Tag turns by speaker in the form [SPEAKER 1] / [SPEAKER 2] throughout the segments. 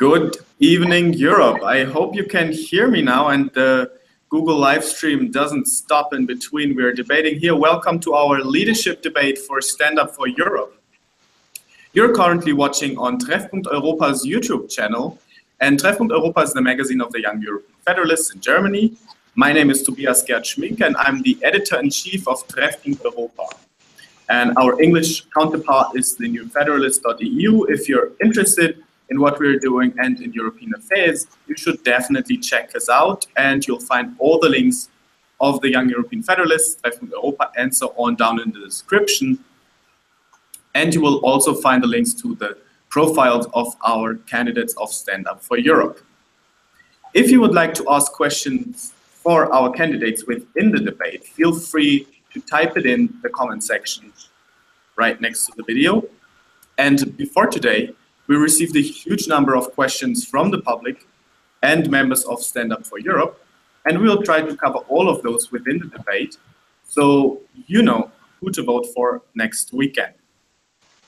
[SPEAKER 1] Good evening, Europe. I hope you can hear me now and the Google live stream doesn't stop in between. We're debating here. Welcome to our leadership debate for Stand Up for Europe. You're currently watching on Treffpunkt Europa's YouTube channel, and Treffpunkt Europa is the magazine of the Young European Federalists in Germany. My name is Tobias Gerd-Schmink, and I'm the editor-in-chief of Treffpunkt Europa. And our English counterpart is the new Federalist.eu. If you're interested in what we're doing and in European affairs, you should definitely check us out, and you'll find all the links of the Young European Federalists, Treffpunkt Europa, and so on down in the description. And you will also find the links to the profiles of our candidates of Stand Up for Europe. If you would like to ask questions for our candidates within the debate, feel free to type it in the comment section right next to the video. And before today, we received a huge number of questions from the public and members of Stand Up for Europe, and we'll try to cover all of those within the debate, so you know who to vote for next weekend.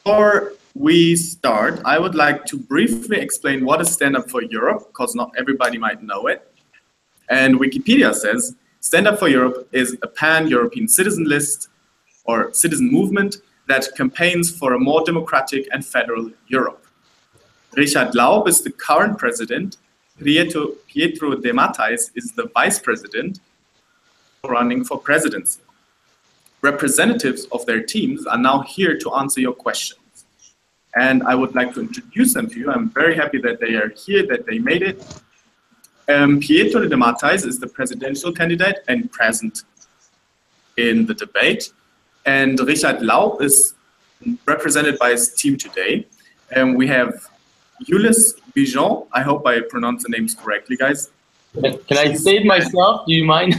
[SPEAKER 1] Before we start, I would like to briefly explain what is Stand Up for Europe, because not everybody might know it. And Wikipedia says, Stand Up for Europe is a pan-European citizen list or citizen movement that campaigns for a more democratic and federal Europe. Richard Laub is the current president. Pietro De Matteis is the vice president running for presidency. Representatives of their teams are now here to answer your questions. And I would like to introduce them to you. I'm very happy that they are here, that they made it. Pietro De Matteis is the presidential candidate and present in the debate. And Richard Laub is represented by his team today. And we have Jules, I hope I pronounced the names correctly, guys.
[SPEAKER 2] Can I say it myself? Do you mind?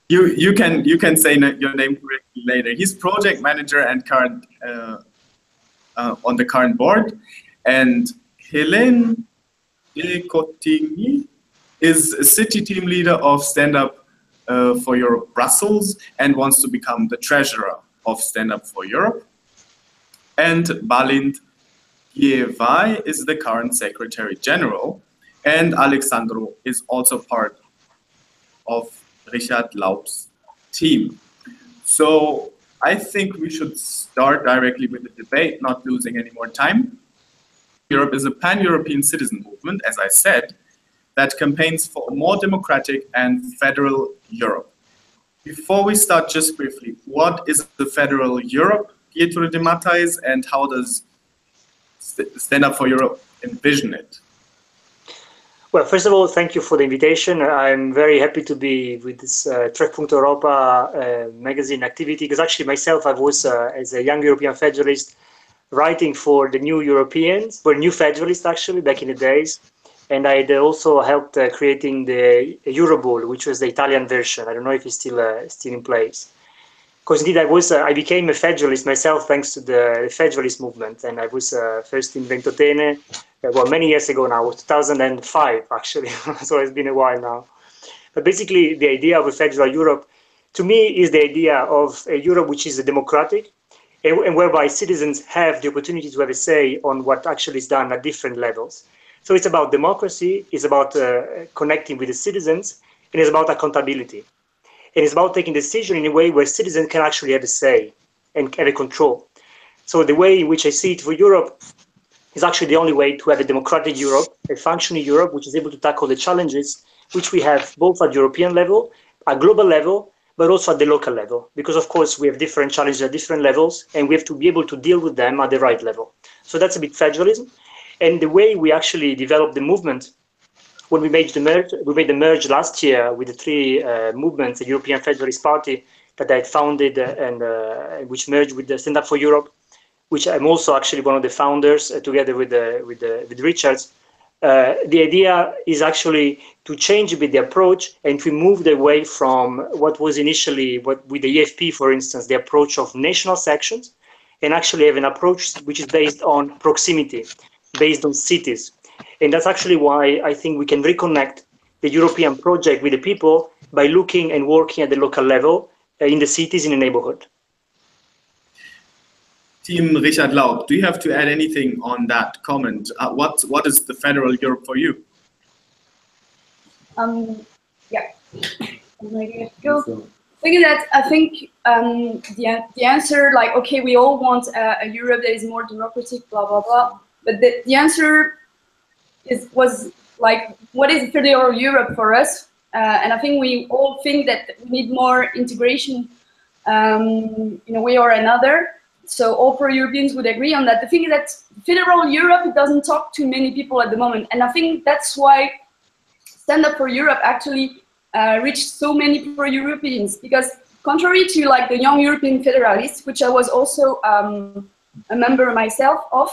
[SPEAKER 1] You can say your name correctly later. He's project manager and current on the current board, and Hélène is a city team leader of Stand Up for Europe Brussels and wants to become the treasurer of Stand Up for Europe. And Bàlint is the current Secretary General, and Alessandro is also part of Richard Laub's team. So I think we should start directly with the debate, not losing any more time. Europe is a pan-European citizen movement, as I said, that campaigns for a more democratic and federal Europe. Before we start, just briefly, what is the federal Europe, Pietro De Matteis, and how does Stand Up for Europe envision it?
[SPEAKER 3] Well, first of all, thank you for the invitation. I'm very happy to be with this Treffpunkt Europa magazine activity, because actually myself, I was, as a young European Federalist, writing for the New Europeans, for New Federalists actually, back in the days. And I also helped creating the Euroball, which was the Italian version. I don't know if it's still in place. Because indeed, I became a Federalist myself thanks to the Federalist movement, and I was first in Ventotene, well, many years ago now, 2005 actually, so it's been a while now. But basically, the idea of a federal Europe, to me, is the idea of a Europe which is democratic, and whereby citizens have the opportunity to have a say on what actually is done at different levels. So it's about democracy, it's about connecting with the citizens, and it's about accountability. And it's about taking decisions in a way where citizens can actually have a say and have a control. So the way in which I see it for Europe is actually the only way to have a democratic Europe, a functioning Europe, which is able to tackle the challenges which we have both at European level, at global level, but also at the local level. Because of course we have different challenges at different levels, and we have to be able to deal with them at the right level. So that's a bit federalism. And the way we actually developed the movement, when we made the merge last year with the three movements, the European Federalist Party that I had founded and which merged with the Stand Up for Europe, which I'm also actually one of the founders together with Richard. The idea is actually to change a bit the approach and to move away from what was initially, with the EFP, for instance, the approach of national sections, and actually have an approach which is based on proximity, based on cities. And that's actually why I think we can reconnect the European project with the people by looking and working at the local level in the cities, in the neighborhood.
[SPEAKER 1] Team Richard Laub, do you have to add anything on that comment? What is the federal Europe for you?
[SPEAKER 4] Yeah. Thinking that I think the answer, like, okay, we all want a Europe that is more democratic, blah blah blah. But the answer was like, what is federal Europe for us? And I think we all think that we need more integration in a way or another. So all pro-Europeans would agree on that. The thing is that federal Europe doesn't talk to many people at the moment, and I think that's why Stand Up for Europe actually reached so many pro-Europeans, because contrary to like the Young European Federalists, which I was also a member myself of,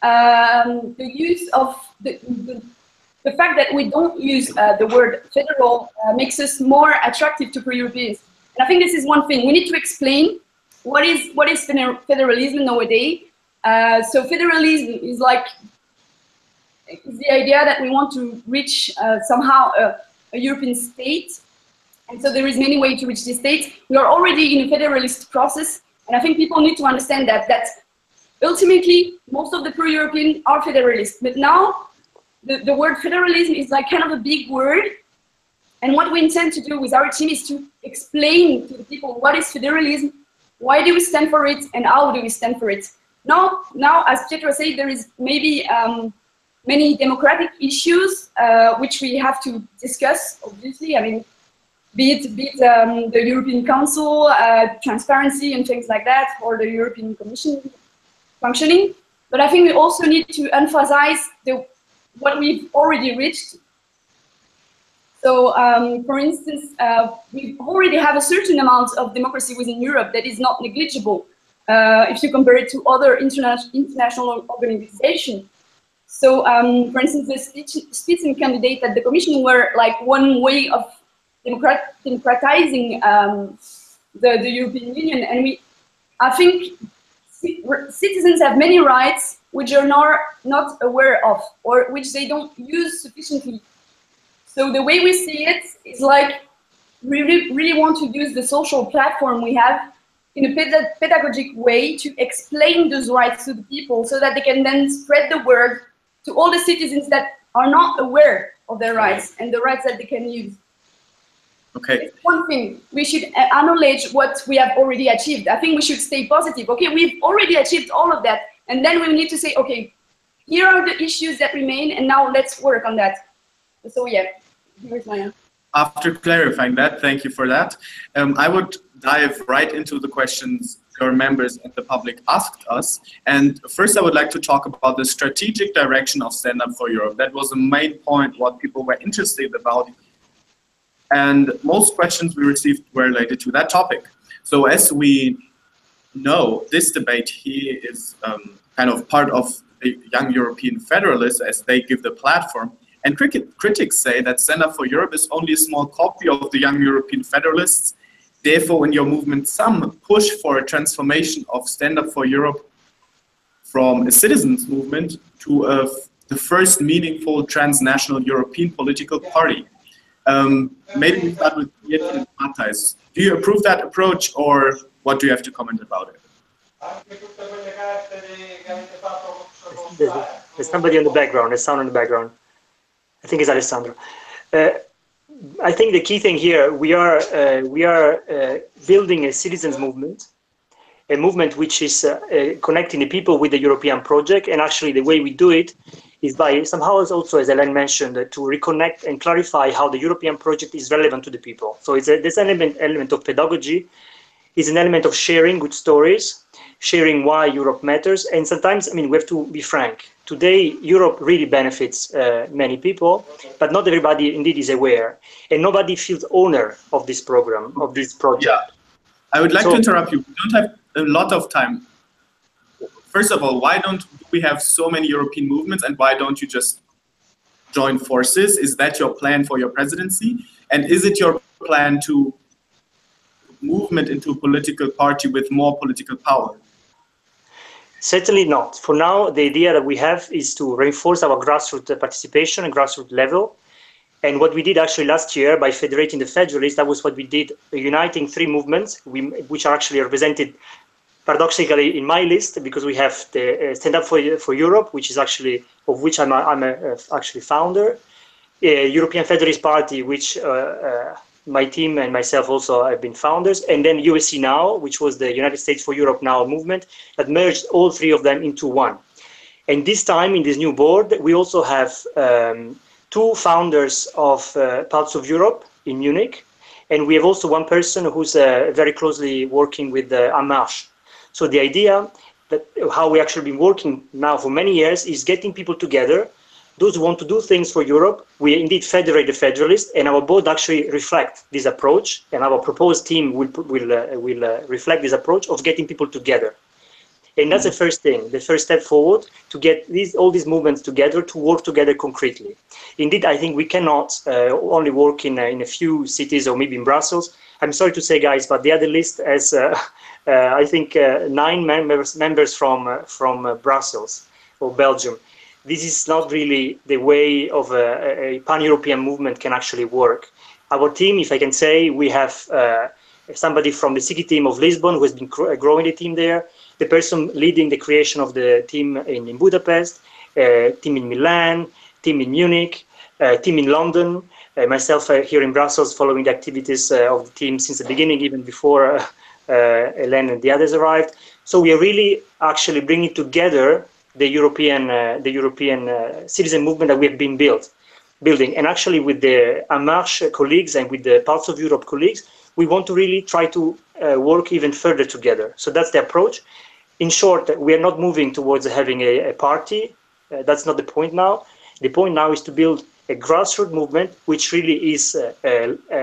[SPEAKER 4] the use of the fact that we don't use the word federal makes us more attractive to pro-Europeans. And I think this is one thing we need to explain. What is federalism nowadays? So federalism is like the idea that we want to reach somehow a European state, and so there is many ways to reach this state. We are already in a federalist process, and I think people need to understand that ultimately most of the pro-European are federalists. But now the word federalism is like kind of a big word, and what we intend to do with our team is to explain to the people what is federalism, why do we stand for it, and how do we stand for it. Now, as Pietro said, there is maybe many democratic issues which we have to discuss, obviously. I mean, be it the European Council, transparency and things like that, or the European Commission functioning. But I think we also need to emphasize what we've already reached. So, for instance, we already have a certain amount of democracy within Europe that is not negligible if you compare it to other international organizations. So, for instance, the Spitzencandidate at the Commission were like one way of democratizing the European Union, and I think citizens have many rights which are not aware of, or which they don't use sufficiently. So the way we see it is like we really want to use the social platform we have in a pedagogic way to explain those rights to the people, so that they can then spread the word to all the citizens that are not aware of their rights and the rights that they can use.
[SPEAKER 1] Okay.
[SPEAKER 4] It's one thing, we should acknowledge what we have already achieved. I think we should stay positive. Okay, we've already achieved all of that, and then we need to say, okay, here are the issues that remain, and now let's work on that. So yeah, here's my answer.
[SPEAKER 1] After clarifying that, thank you for that. I would dive right into the questions your members and the public asked us. And first, I would like to talk about the strategic direction of Stand Up for Europe. That was the main point, what people were interested about. And most questions we received were related to that topic. So as we know, this debate here is kind of part of the Young European Federalists, as they give the platform. And critics say that Stand Up for Europe is only a small copy of the Young European Federalists. Therefore, in your movement, some push for a transformation of Stand Up for Europe from a citizens' movement to the first meaningful transnational European political party. Maybe we start with Pietro De Matteis. Do you approve that approach, or what do you have to comment about it?
[SPEAKER 3] There's somebody on the background, there's sound in the background. I think it's Alessandro. I think the key thing here, we are building a citizens movement, a movement which is connecting the people with the European project, and actually the way we do it is by somehow also, as Hélène mentioned, to reconnect and clarify how the European project is relevant to the people. So this element of pedagogy is an element of sharing good stories, sharing why Europe matters, and sometimes, I mean, we have to be frank. Today, Europe really benefits many people, but not everybody indeed is aware, and nobody feels owner of this program, of this project.
[SPEAKER 1] Yeah, I would like to interrupt you. We don't have a lot of time. First of all, why don't we have so many European movements, and why don't you just join forces? Is that your plan for your presidency? And is it your plan to movement into a political party with more political power?
[SPEAKER 3] Certainly not. For now, the idea that we have is to reinforce our grassroots participation and grassroots level. And what we did actually last year by federating the Federalists, that was what we did, uniting three movements, which are actually represented paradoxically, in my list, because we have the Stand Up for Europe, which is actually, of which I'm actually founder, European Federalist Party, which my team and myself also have been founders, and then USC Now, which was the United States for Europe Now movement, that merged all three of them into one. And this time, in this new board, we also have two founders of parts of Europe in Munich, and we have also one person who's very closely working with En Marche. So the idea that how we actually been working now for many years is getting people together. Those who want to do things for Europe, we indeed federate the Federalist, and our board actually reflect this approach, and our proposed team will reflect this approach of getting people together. And that's the first thing, the first step forward, to get all these movements together, to work together concretely. Indeed, I think we cannot only work in a few cities or maybe in Brussels. I'm sorry to say, guys, but the other list has, I think, 9 members from Brussels or Belgium. This is not really the way of a pan-European movement can actually work. Our team, if I can say, we have somebody from the city team of Lisbon who has been growing the team there, the person leading the creation of the team in Budapest, team in Milan, team in Munich, team in London, myself here in Brussels following the activities of the team since the beginning, even before Hélène and the others arrived. So we are really actually bringing together the European citizen movement that we have been building. And actually with the En Marche colleagues and with the Parts of Europe colleagues, we want to really try to work even further together. So that's the approach. In short, we are not moving towards having a party. That's not the point now. The point now is to build a grassroots movement, which really is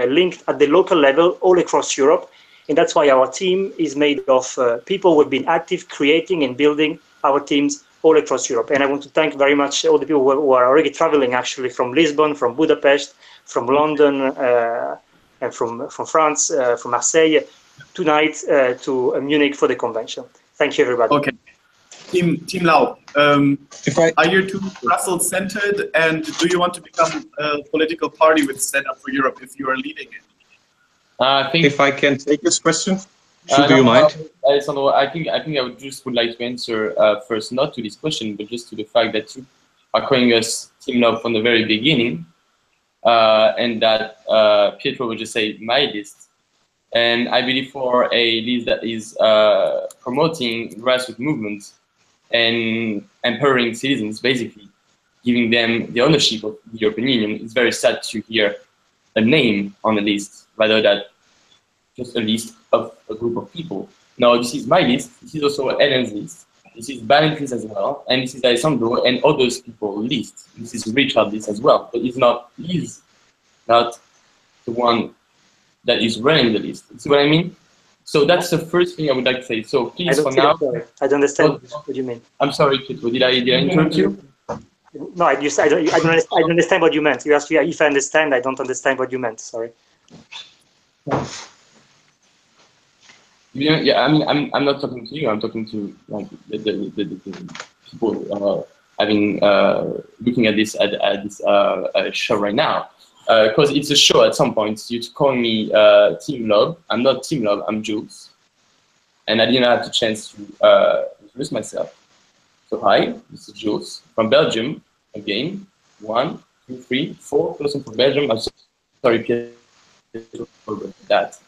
[SPEAKER 3] linked at the local level all across Europe. And that's why our team is made of people who have been active creating and building our teams all across Europe. And I want to thank very much all the people who are already traveling actually from Lisbon, from Budapest, from London, and from France, from Marseille, tonight to Munich for the convention. Thank you, everybody.
[SPEAKER 1] Okay. Team Laub, are you too Brussels centered, and do you want to become a political party with Stand Up for Europe if you are leading it?
[SPEAKER 2] I think
[SPEAKER 5] if I can take this question, do you mind?
[SPEAKER 2] Alessandro, I think I would like to answer first, not to this question, but just to the fact that you are calling us Team Laub from the very beginning, and that Pietro would just say my list. And I believe for a list that is promoting grassroots movements and empowering citizens, basically giving them the ownership of the European Union, it's very sad to hear a name on the list rather than just a list of a group of people. Now, this is my list. This is also Hélène's list. This is Bàlint's list as well, and this is Alessandro and others people's list. This is Richard's list as well, but it's not his, not the one that is running the list. See what I mean? So that's the first thing I would like to say. So please, for now,
[SPEAKER 3] I don't understand what you mean.
[SPEAKER 2] I'm sorry, Pietro. Did I interrupt you?
[SPEAKER 3] No, I don't understand what you meant. You asked me if I understand. I don't understand what you meant. Sorry.
[SPEAKER 2] Yeah, I mean, I'm not talking to you. I'm talking to like the people having looking at this show right now. Because it's a show at some point. You're calling me Team Laub. I'm not Team Laub, I'm Jules. And I didn't have the chance to introduce myself. So hi, this is Jules from Belgium. Again, 1, 2, 3, 4 person from Belgium. I'm sorry, Pietro, for that.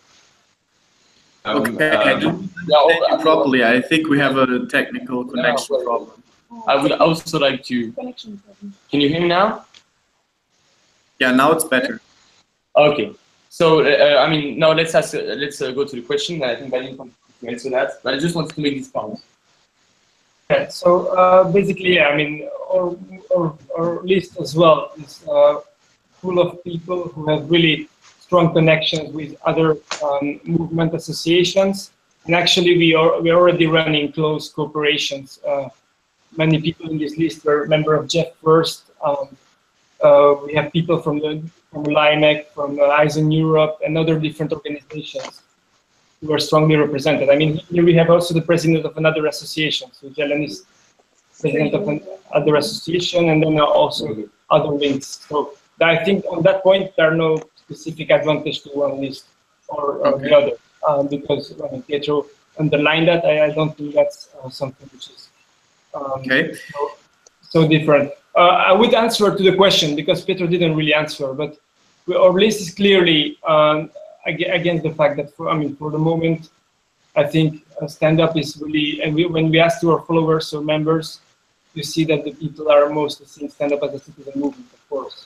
[SPEAKER 1] Okay, I don't hear you properly. I think we have a technical connection problem.
[SPEAKER 2] I would also like to... Can you hear me now?
[SPEAKER 1] Yeah, now it's better.
[SPEAKER 2] Okay, so I mean, now let's go to the question. I think Bàlint can answer that, but I just wanted to make this point.
[SPEAKER 6] Okay, so basically, yeah, I mean, our list as well is full of people who have really strong connections with other movement associations, and actually we're already running close cooperations. Many people in this list were members of JEF First. We have people from LIMEC, from Eisen Europe, and other different organizations who are strongly represented. I mean, here we have also the president of another association. So Hélène is president of another association, and then also other links. So I think on that point, there are no specific advantage to one list or the other, because I mean, Pietro underline that. I don't think that's something which is so different. I would answer to the question because Pietro didn't really answer, but our list is clearly against the fact that for the moment, I think stand-up is really, and when we ask to our followers or members, you see that the people are mostly seeing stand-up as a citizen movement, of course.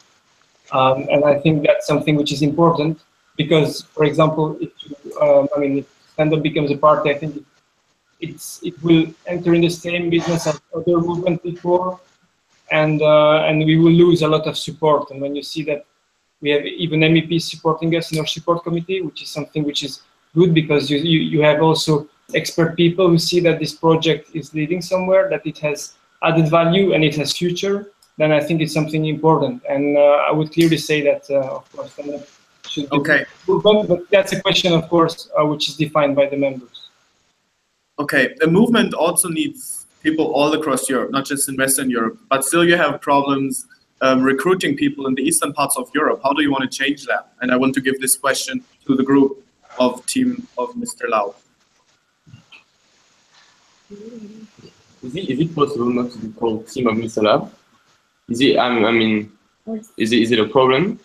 [SPEAKER 6] And I think that's something which is important because, for example, if stand-up becomes a party, I think it will enter in the same business as other movements before, and we will lose a lot of support. And when you see that we have even MEPs supporting us in our support committee, which is something which is good because you have also expert people who see that this project is leading somewhere, that it has added value and it has future, then I think it's something important. And I would clearly say that, of course, should be movement, but that's a question, of course, which is defined by the members.
[SPEAKER 1] Okay, the movement also needs people all across Europe, not just in Western Europe, but still you have problems recruiting people in the eastern parts of Europe. How do you want to change that? And I want to give this question to the group of team of Mr. Laub.
[SPEAKER 2] Is it possible not to be called team of Mr. Laub? Is it? Is it a problem?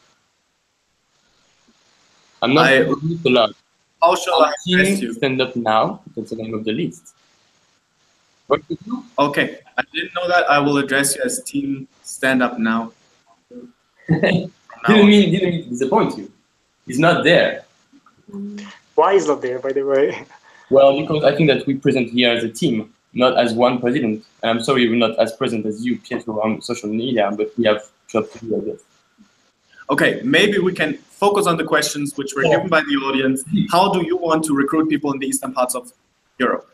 [SPEAKER 2] I'm not Mr. Laub.
[SPEAKER 1] How shall I address you?
[SPEAKER 2] Stand Up Now. That's the name of the list. What do you do?
[SPEAKER 1] Okay, I didn't know that. I will address you as Team Stand Up Now.
[SPEAKER 2] Didn't mean to disappoint you. He's not there.
[SPEAKER 3] Why is not there, by the way?
[SPEAKER 2] Well, because I think that we present here as a team, not as one president. And I'm sorry we're not as present as you, Pietro, on social media, but we have job to do, I guess.
[SPEAKER 1] Okay, maybe we can focus on the questions which were given by the audience. How do you want to recruit people in the eastern parts of Europe?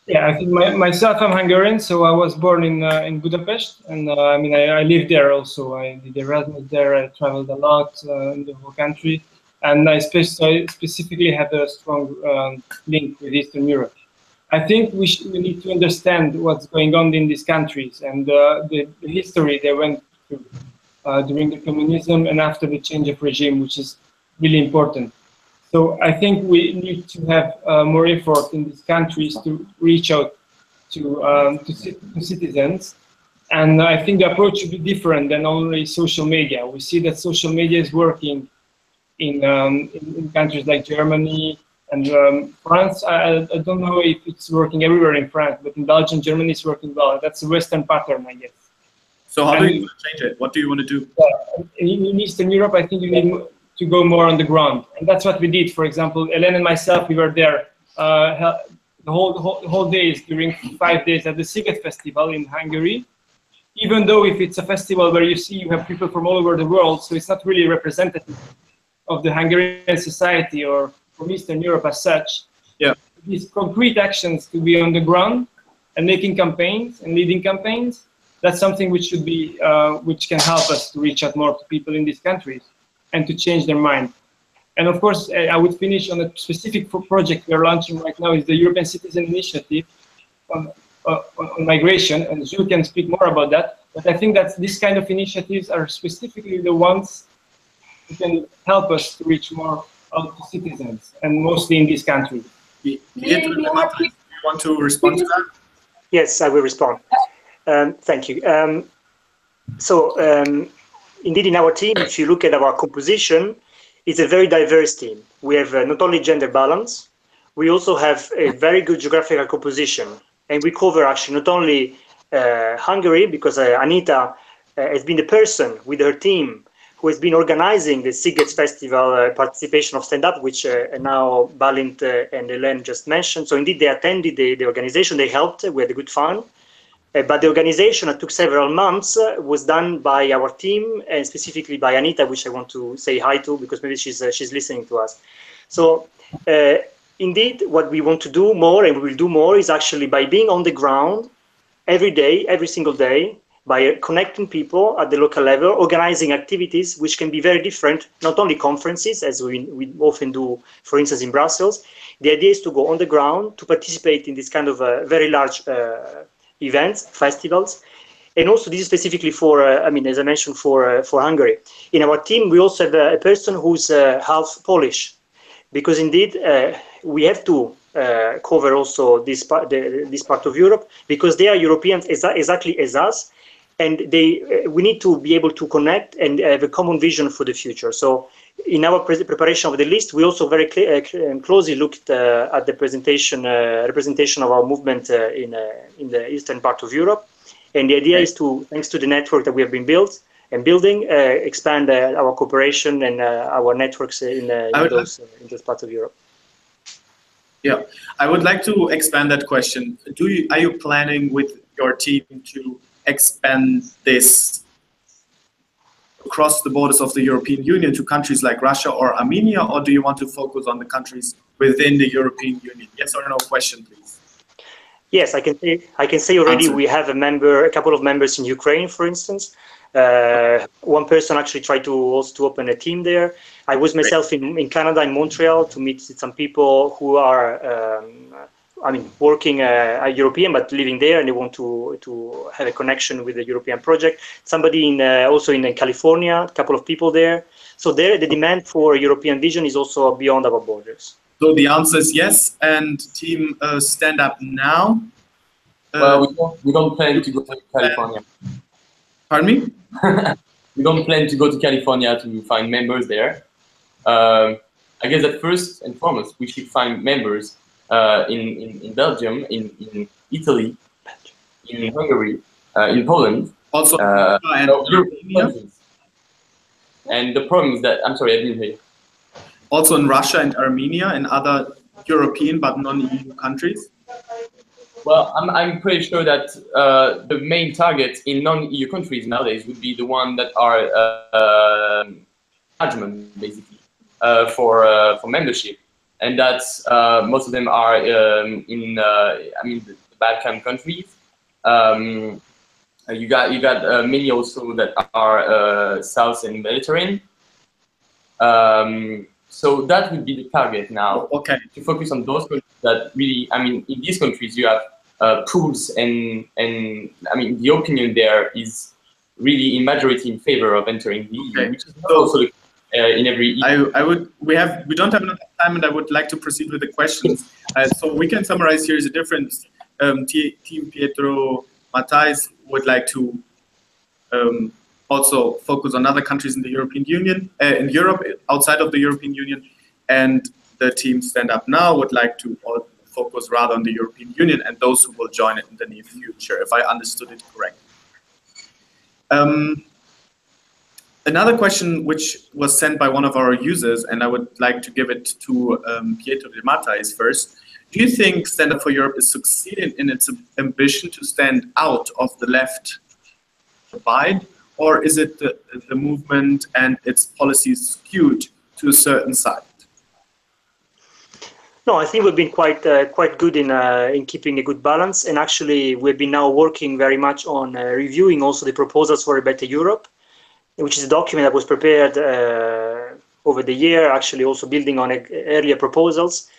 [SPEAKER 6] Yeah, I think myself, I'm Hungarian, so I was born in Budapest, and I lived there also. I did Erasmus there. I traveled a lot in the whole country, and I specifically had a strong link with Eastern Europe. I think we need to understand what's going on in these countries and the history they went through during the communism and after the change of regime, which is really important. So I think we need to have more effort in these countries to reach out to citizens. And I think the approach should be different than only social media. We see that social media is working in countries like Germany and France. I don't know if it's working everywhere in France, but in Belgium, Germany is working well. That's a Western pattern, I guess.
[SPEAKER 1] So how do you want to change it? What do you want to do?
[SPEAKER 6] In Eastern Europe, I think you need to go more on the ground. And that's what we did. For example, Hélène and myself, we were there the whole days during 5 days at the Sziget Festival in Hungary. Even though if it's a festival where you have people from all over the world, so it's not really representative of the Hungarian society or from Eastern Europe as such.
[SPEAKER 1] Yeah.
[SPEAKER 6] These concrete actions to be on the ground and making campaigns and leading campaigns, that's something which should be, which can help us to reach out more to people in these countries and to change their mind. And of course, I would finish on a specific project we're launching right now is the European Citizen Initiative on migration, and Jules can speak more about that. But I think that this kind of initiatives are specifically the ones who can help us to reach more out to citizens, and mostly in these countries.
[SPEAKER 1] Pietro De Matteis, do you want to respond to that?
[SPEAKER 3] Yes, I will respond. Thank you. Indeed, in our team, if you look at our composition, it's a very diverse team. We have not only gender balance, we also have a very good geographical composition. And we cover actually not only Hungary, because Anita has been the person with her team who has been organizing the Sziget Festival participation of stand-up, which now Bàlint and Hélène just mentioned. So indeed, they attended the organization, they helped, we had a good fun. But the organization that took several months was done by our team, and specifically by Anita, which I want to say hi to, because maybe she's listening to us. So indeed, what we want to do more, and we will do more, is actually by being on the ground every day, every single day, by connecting people at the local level, organizing activities which can be very different, not only conferences, as we often do, for instance, in Brussels. The idea is to go on the ground, to participate in this kind of very large events, festivals, and also this is specifically for, as I mentioned, for Hungary. In our team, we also have a person who's half Polish, because indeed we have to cover also this part of Europe, because they are Europeans exactly as us, and we need to be able to connect and have a common vision for the future. So in our preparation of the list, we also very closely looked at the representation of our movement in the eastern part of Europe. And the idea is to, thanks to the network that we have been building, expand our cooperation and our networks in those parts of Europe.
[SPEAKER 1] Yeah, I would like to expand that question. Are you planning with your team to expand this across the borders of the European Union to countries like Russia or Armenia, or do you want to focus on the countries within the European Union? Yes or no question, please.
[SPEAKER 3] Yes, I can say already we have a couple of members in Ukraine, for instance. One person actually tried to also open a team there. I was myself in Canada, in Montreal, to meet some people who are working European but living there, and they want to have a connection with the European project. Somebody also in California, a couple of people there. So there, the demand for European vision is also beyond our borders.
[SPEAKER 1] So the answer is yes. And team, stand up now.
[SPEAKER 2] Well, we don't plan to go to California.
[SPEAKER 1] Pardon me?
[SPEAKER 2] We don't plan to go to California to find members there. I guess that first and foremost, we should find members in Belgium, in Italy, in Hungary, in Poland.
[SPEAKER 1] Also,
[SPEAKER 2] and the problem is that, I'm sorry, I didn't hear you.
[SPEAKER 1] Also in Russia and Armenia and other European but non-EU countries?
[SPEAKER 2] Well, I'm pretty sure that the main target in non-EU countries nowadays would be the one that are management, basically, for membership, and that's most of them are in the Balkan countries. You got many also that are South and Mediterranean. So that would be the target now.
[SPEAKER 1] Okay.
[SPEAKER 2] To focus on those countries that really, in these countries you have pools and the opinion there is really in majority in favor of entering the EU, which is also in every EU.
[SPEAKER 1] We don't have enough time, and I would like to proceed with the questions. So we can summarize here is a difference. Team Pietro Matteis would like to also focus on other countries in the European Union, in Europe, outside of the European Union, and the team Stand Up Now would like to focus rather on the European Union and those who will join it in the near future, if I understood it correctly. Another question which was sent by one of our users, and I would like to give it to Pietro De Matteis first. Do you think Stand Up for Europe is succeeding in its ambition to stand out of the left divide, or is it the movement and its policies skewed to a certain side?
[SPEAKER 3] No, I think we've been quite good in keeping a good balance, and actually we've been now working very much on reviewing also the proposals for a better Europe, which is a document that was prepared over the year, actually also building on earlier proposals.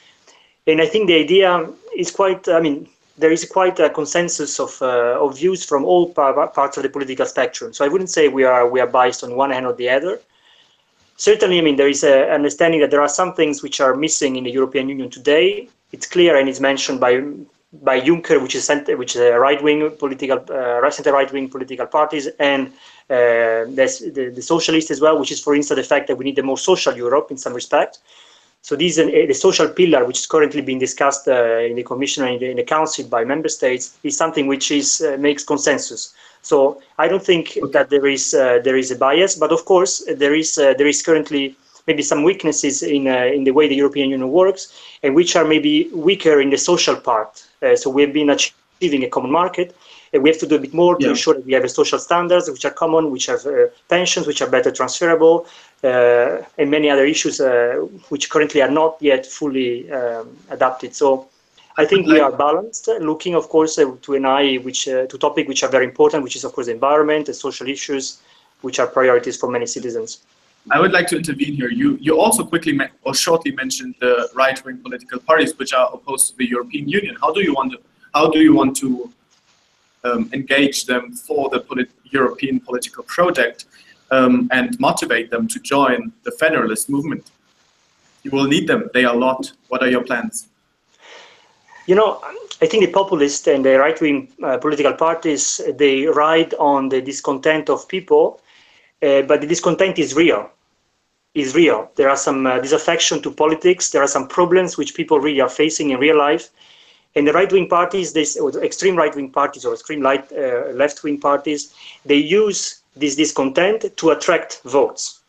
[SPEAKER 3] And I think the idea is quite, there is quite a consensus of views from all parts of the political spectrum. So I wouldn't say we are biased on one hand or the other. Certainly, there is an understanding that there are some things which are missing in the European Union today. It's clear, and it's mentioned by Juncker, which is a right-wing political, center-right-wing political parties, and the socialists as well, which is, for instance, the fact that we need a more social Europe in some respect. So the social pillar, which is currently being discussed in the Commission and in the Council by member states, is something which makes consensus. So I don't think that there is a bias, but of course there is currently maybe some weaknesses in the way the European Union works, and which are maybe weaker in the social part. So we've been achieving a common market, and we have to do a bit more to ensure that we have social standards which are common, which have pensions which are better transferable, and many other issues which currently are not yet fully adapted. So I think we are balanced, looking, of course, to an eye to topics which are very important, which is, of course, the environment, the social issues, which are priorities for many citizens.
[SPEAKER 1] I would like to intervene here. You also quickly or shortly mentioned the right-wing political parties which are opposed to the European Union. How do you want to engage them for the European political project and motivate them to join the Federalist movement? You will need them. They are a lot. What are your plans?
[SPEAKER 3] You know, I think the populists and the right-wing political parties, they ride on the discontent of people, but the discontent is real. There are some disaffection to politics. There are some problems which people really are facing in real life. And the right-wing parties, or the extreme right-wing parties or extreme left-wing parties, they use this discontent to attract votes.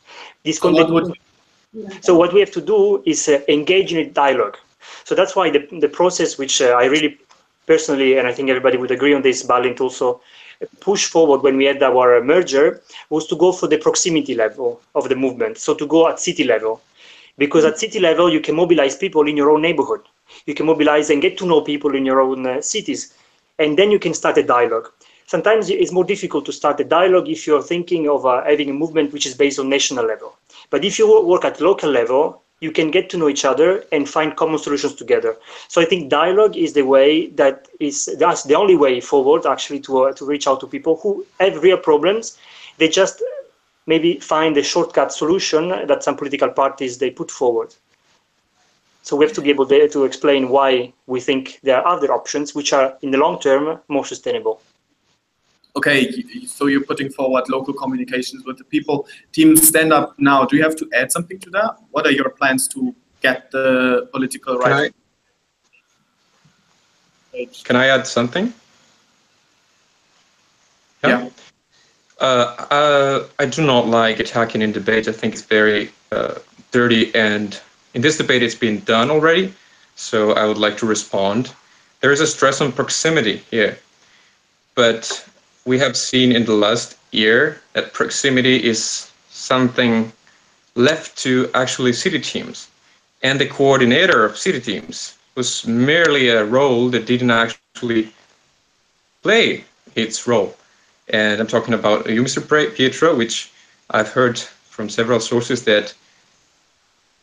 [SPEAKER 3] So what we have to do is engage in a dialogue. So that's why the process, which I really personally, and I think everybody would agree on this, Bàlint also push forward when we had our merger, was to go for the proximity level of the movement. So to go at city level, because at city level, you can mobilize people in your own neighborhood. You can mobilize and get to know people in your own cities. And then you can start a dialogue. Sometimes it's more difficult to start a dialogue if you're thinking of having a movement which is based on national level. But if you work at local level, you can get to know each other and find common solutions together. So I think dialogue is the way that's the only way forward actually to reach out to people who have real problems. They just maybe find a shortcut solution that some political parties they put forward. So we have to be able to explain why we think there are other options which are in the long term more sustainable.
[SPEAKER 1] Okay, so you're putting forward local communications with the people. Team Stand Up Now, do you have to add something to that? What are your plans to get the political right?
[SPEAKER 5] Can I add something?
[SPEAKER 1] Yeah.
[SPEAKER 5] I do not like attacking in debate. I think it's very dirty, and in this debate it's been done already, so I would like to respond. There is a stress on proximity here, but we have seen in the last year that proximity is something left to actually city teams, and the coordinator of city teams was merely a role that didn't actually play its role. And I'm talking about you, Mr. Pietro, which I've heard from several sources that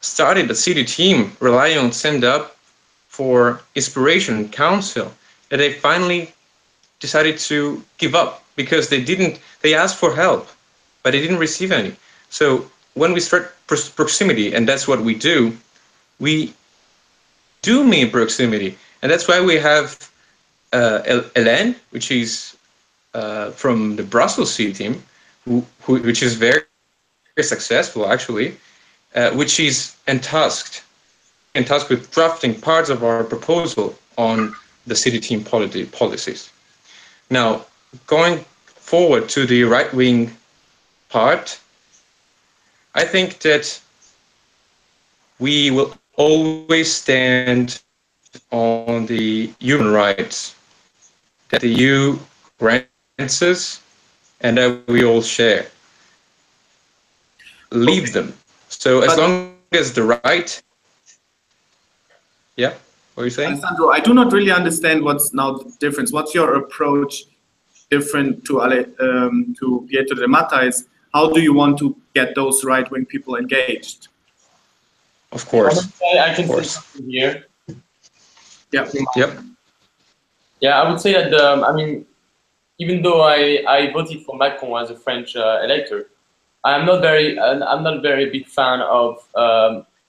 [SPEAKER 5] started a city team relying on Stand Up for inspiration and counsel, that they finally decided to give up because they asked for help, but they didn't receive any. So when we start proximity, and that's what we do mean proximity. And that's why we have Hélène, which is from the Brussels city team, which is very, very successful actually, which is tasked with drafting parts of our proposal on the city team policies. Now, going forward to the right-wing part, I think that we will always stand on the human rights that the EU grants us and that we all share. Leave them. So as long as the right... Yeah, what are you saying?
[SPEAKER 1] Alessandro, I do not really understand what's now the difference. What's your approach different to Pietro De Matteis? How do you want to get those right-wing people engaged?
[SPEAKER 5] Of course.
[SPEAKER 2] I can say something here.
[SPEAKER 1] Yeah.
[SPEAKER 5] Yep.
[SPEAKER 2] Yeah, I would say that I mean, even though I voted for Macron as a French elector, I'm not a very big fan of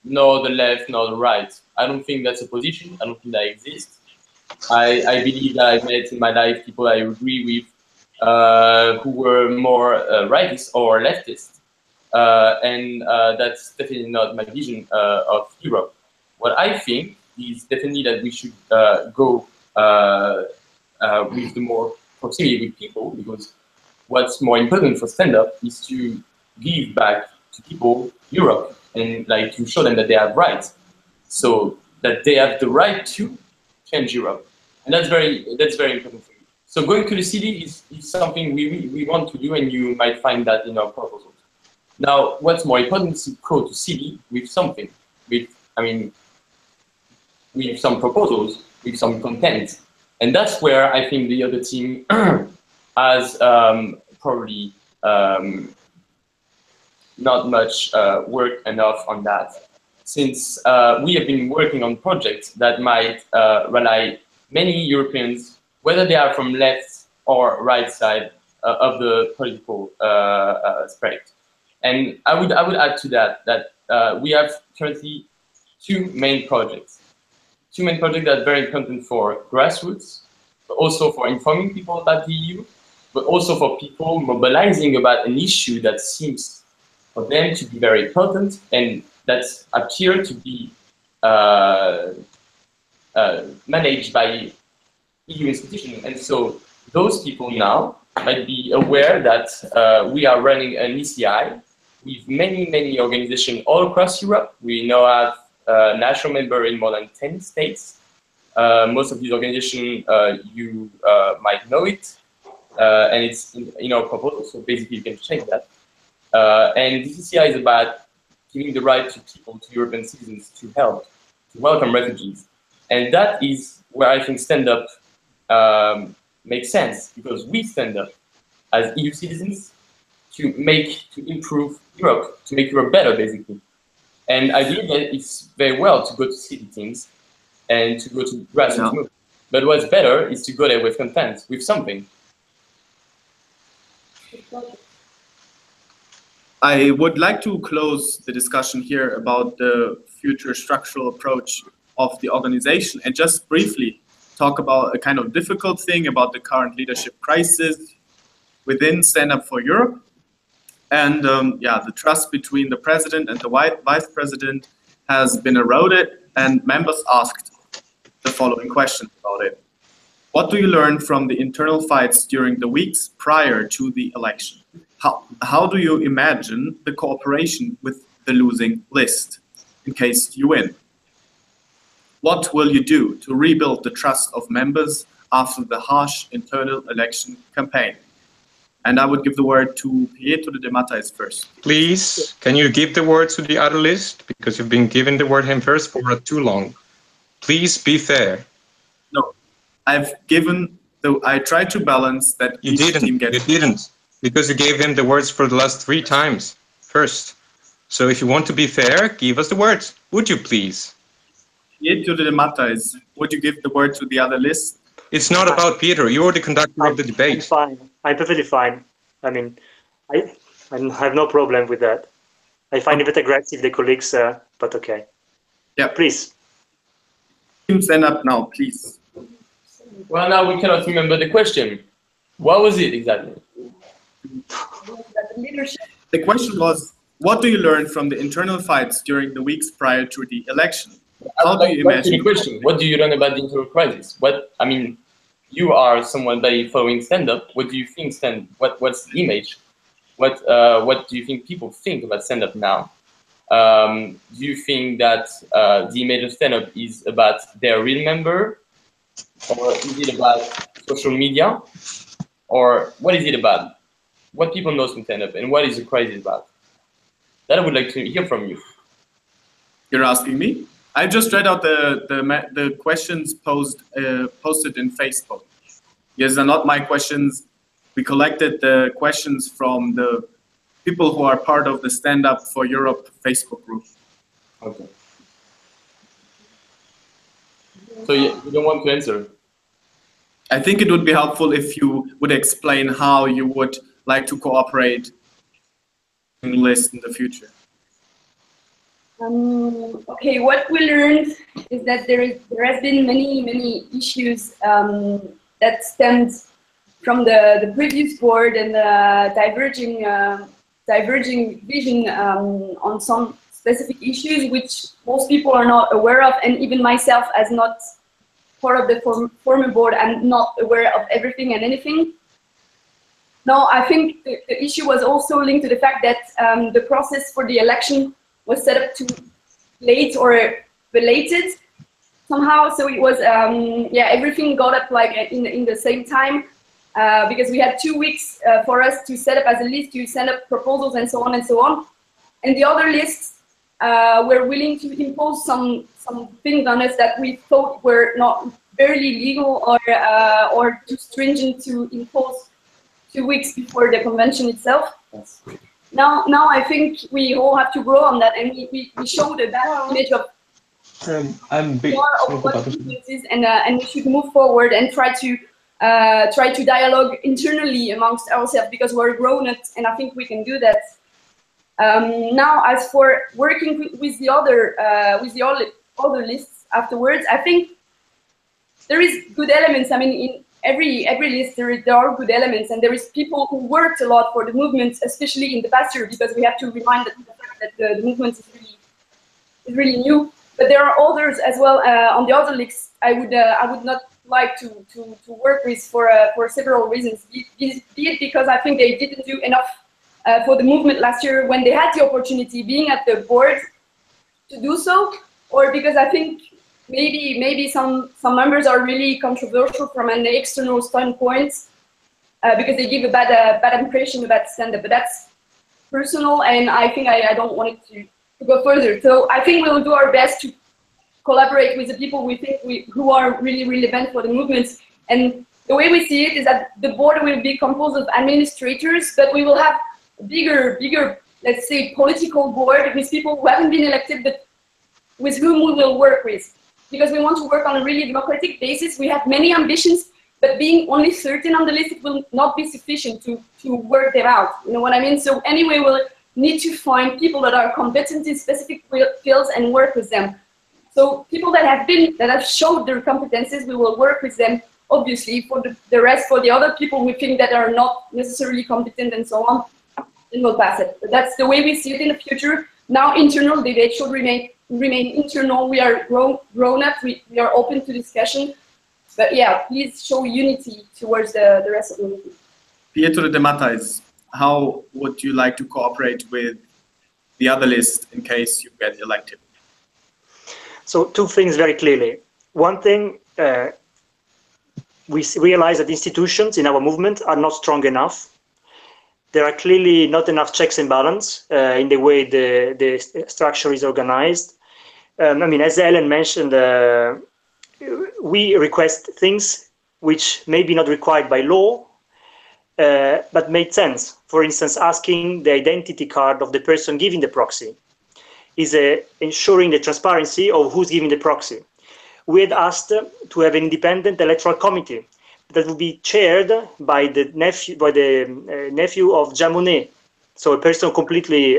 [SPEAKER 2] nor the left nor the right. I don't think that's a position. I don't think that exists. I believe that I've met in my life people I agree with who were more rightist or leftist. And that's definitely not my vision of Europe. What I think is definitely that we should go with the more proximity with people, because what's more important for stand-up is to give back to people Europe and like to show them that they have rights, so that they have the right to change Europe, and that's very important for me. So going to the city is something we want to do, and you might find that in our proposals. Now, what's more important is to go to city with something, with some proposals, with some content. And that's where I think the other team has probably not much work enough on that. Since we have been working on projects that might rely many Europeans, whether they are from left or right side of the political spectrum. And I would add to that we have currently two main projects. two main projects that are very important for grassroots, but also for informing people about the EU, but also for people mobilizing about an issue that seems for them to be very important and that appear to be managed by EU institutions. And so those people now might be aware that we are running an ECI with many, many organizations all across Europe. We now have national members in more than 10 states. Most of these organizations, you might know it, and it's in our proposal, so basically you can check that. And this ECI is about giving the right to people, to European citizens, to help, to welcome refugees. And that is where I think stand-up makes sense, because we stand up as EU citizens to improve Europe, to make Europe better, basically. And I believe that it's very well to go to city teams and to go to grassroots movements. But what's better is to go there with content, with something.
[SPEAKER 1] I would like to close the discussion here about the future structural approach of the organization and just briefly talk about a kind of difficult thing about the current leadership crisis within Stand Up for Europe. And the trust between the president and the vice president has been eroded, and members asked the following question about it. What do you learn from the internal fights during the weeks prior to the election? How do you imagine the cooperation with the losing list in case you win? What will you do to rebuild the trust of members after the harsh internal election campaign? And I would give the word to Pietro De Matteis first.
[SPEAKER 5] Please, can you give the word to the other list? Because you've been giving the word him first for too long. Please be fair.
[SPEAKER 1] No, I tried to balance that
[SPEAKER 5] you didn't, because you gave him the words for the last 3 times first. So if you want to be fair, give us the words. Would you please?
[SPEAKER 1] Pietro De Matteis, would you give the word to the other list?
[SPEAKER 5] It's not about Pietro. You're the conductor of the debate.
[SPEAKER 3] I'm fine. I'm perfectly fine. I mean, I have no problem with that. I find it a bit aggressive, the colleagues, but okay.
[SPEAKER 1] Yeah,
[SPEAKER 3] please.
[SPEAKER 1] Stand up now, please.
[SPEAKER 2] Well, now we cannot remember the question. What was it exactly?
[SPEAKER 1] The question was, what do you learn from the internal fights during the weeks prior to the election? How do you imagine
[SPEAKER 2] the question? What do you learn about the internal crisis? You are someone by following stand-up. What do you think what's the image? What do you think people think about stand-up now? Do you think that the image of stand-up is about their real member? Or is it about social media? Or what is it about? What people know from stand-up and what is the crisis about? That I would like to hear from you.
[SPEAKER 1] You're asking me? I just read out the questions posted in Facebook. Yes, they're not my questions. We collected the questions from the people who are part of the Stand Up for Europe Facebook group.
[SPEAKER 2] Okay. So you don't want to answer?
[SPEAKER 1] I think it would be helpful if you would explain how you would like to cooperate in the list in the future.
[SPEAKER 4] Okay, what we learned is that there has been many issues that stemmed from the previous board and the diverging vision on some specific issues which most people are not aware of, and even myself as not part of the former board, I'm not aware of everything and anything. No, I think the issue was also linked to the fact that the process for the election was set up too late or belated somehow. So it was, everything got up like in the same time because we had 2 weeks for us to set up as a list, to send up proposals and so on and so on. And the other lists were willing to impose some things on us that we thought were not very legal or too stringent to impose 2 weeks before the convention itself. Yes. Now I think we all have to grow on that, and we showed a bad image of more of what influence is, and we should move forward and try to dialogue internally amongst ourselves, because we're grown-ups, and I think we can do that. Now, as for working with the other lists afterwards. I think there is good elements. I mean, in every list there are good elements, and there is people who worked a lot for the movement, especially in the past year, because we have to remind the fact that the movement is really new. But there are others as well on the other lists. I would not like to work with for several reasons. Be it because I think they didn't do enough for the movement last year when they had the opportunity, being at the board, to do so, or because I think maybe some members are really controversial from an external standpoint because they give a bad impression about stand-up. But that's personal, and I think I don't want it to go further. So I think we'll do our best to collaborate with the people we think who are really relevant for the movements. And the way we see it is that the board will be composed of administrators, but we will have a bigger, let's say, political board with people who haven't been elected, but with whom we will work with. Because we want to work on a really democratic basis. We have many ambitions, but being only 13 on the list, it will not be sufficient to work them out. You know what I mean? So anyway, we'll need to find people that are competent in specific fields and work with them. So people that have showed their competences, we will work with them. Obviously, for the rest, for the other people we think that are not necessarily competent and so on, then we'll pass it. But that's the way we see it in the future. Now, internal debate should remain internal. We are grown up. We are open to discussion. But yeah, please show unity towards the rest of the movement.
[SPEAKER 1] Pietro De Matteis, how would you like to cooperate with the other list in case you get elected?
[SPEAKER 3] So two things very clearly. One thing, we realize that institutions in our movement are not strong enough. There are clearly not enough checks and balance in the way the structure is organized. I mean, as Hélène mentioned, we request things which may be not required by law, but made sense. For instance, asking the identity card of the person giving the proxy is ensuring the transparency of who's giving the proxy. We had asked to have an independent electoral committee that would be chaired by the nephew of Jean Monnet, so a person completely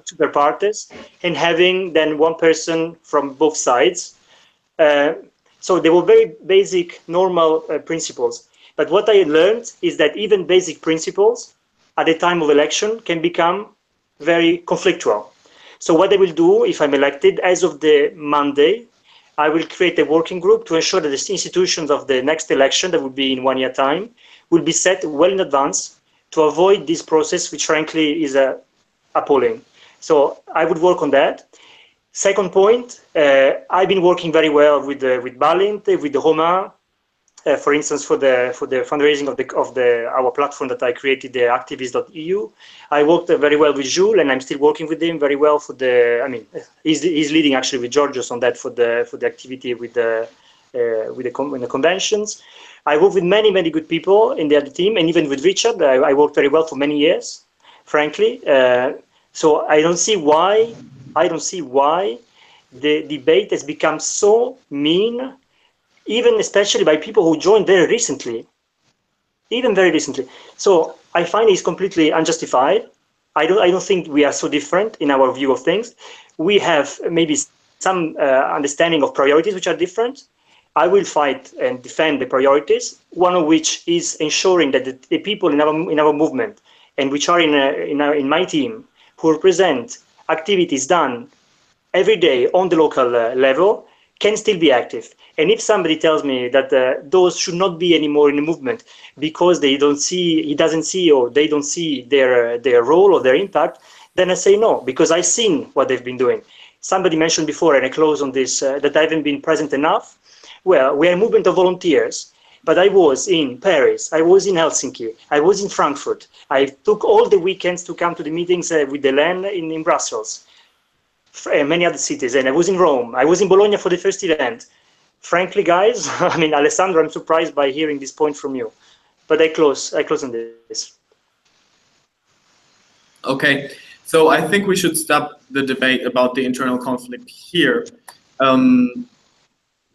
[SPEAKER 3] super partes, and having then one person from both sides. So they were very basic, normal principles. But what I learned is that even basic principles at the time of election can become very conflictual. So what I will do if I'm elected, as of the Monday, I will create a working group to ensure that the institutions of the next election, that will be in 1 year time, will be set well in advance to avoid this process, which frankly is appalling. So I would work on that. Second point, I've been working very well with Bàlint, with the Romain, for instance, for the fundraising of our platform that I created, the activist.eu. I worked very well with Jules, and I'm still working with him very well for the. I mean, he's leading actually with Georgios on that for the activity with the conventions. I work with many good people in the other team, and even with Richard, I worked very well for many years, frankly. So I don't see why the debate has become so mean, even especially by people who joined very recently. So I find it's completely unjustified. I don't think we are so different in our view of things. We have maybe some understanding of priorities which are different. I will fight and defend the priorities, one of which is ensuring that the people in our movement, and which are in my team, who represent activities done every day on the local level, can still be active. And if somebody tells me that those should not be anymore in the movement because they don't see their role or their impact, then I say no, because I've seen what they've been doing. Somebody mentioned before, and I close on this, that I haven't been present enough. Well, we are a movement of volunteers, but I was in Paris, I was in Helsinki, I was in Frankfurt. I took all the weekends to come to the meetings with Hélène in Brussels, many other cities, and I was in Rome, I was in Bologna for the first event. Frankly, guys, I mean, Alessandro, I'm surprised by hearing this point from you, but I close on this.
[SPEAKER 1] Okay, so I think we should stop the debate about the internal conflict here.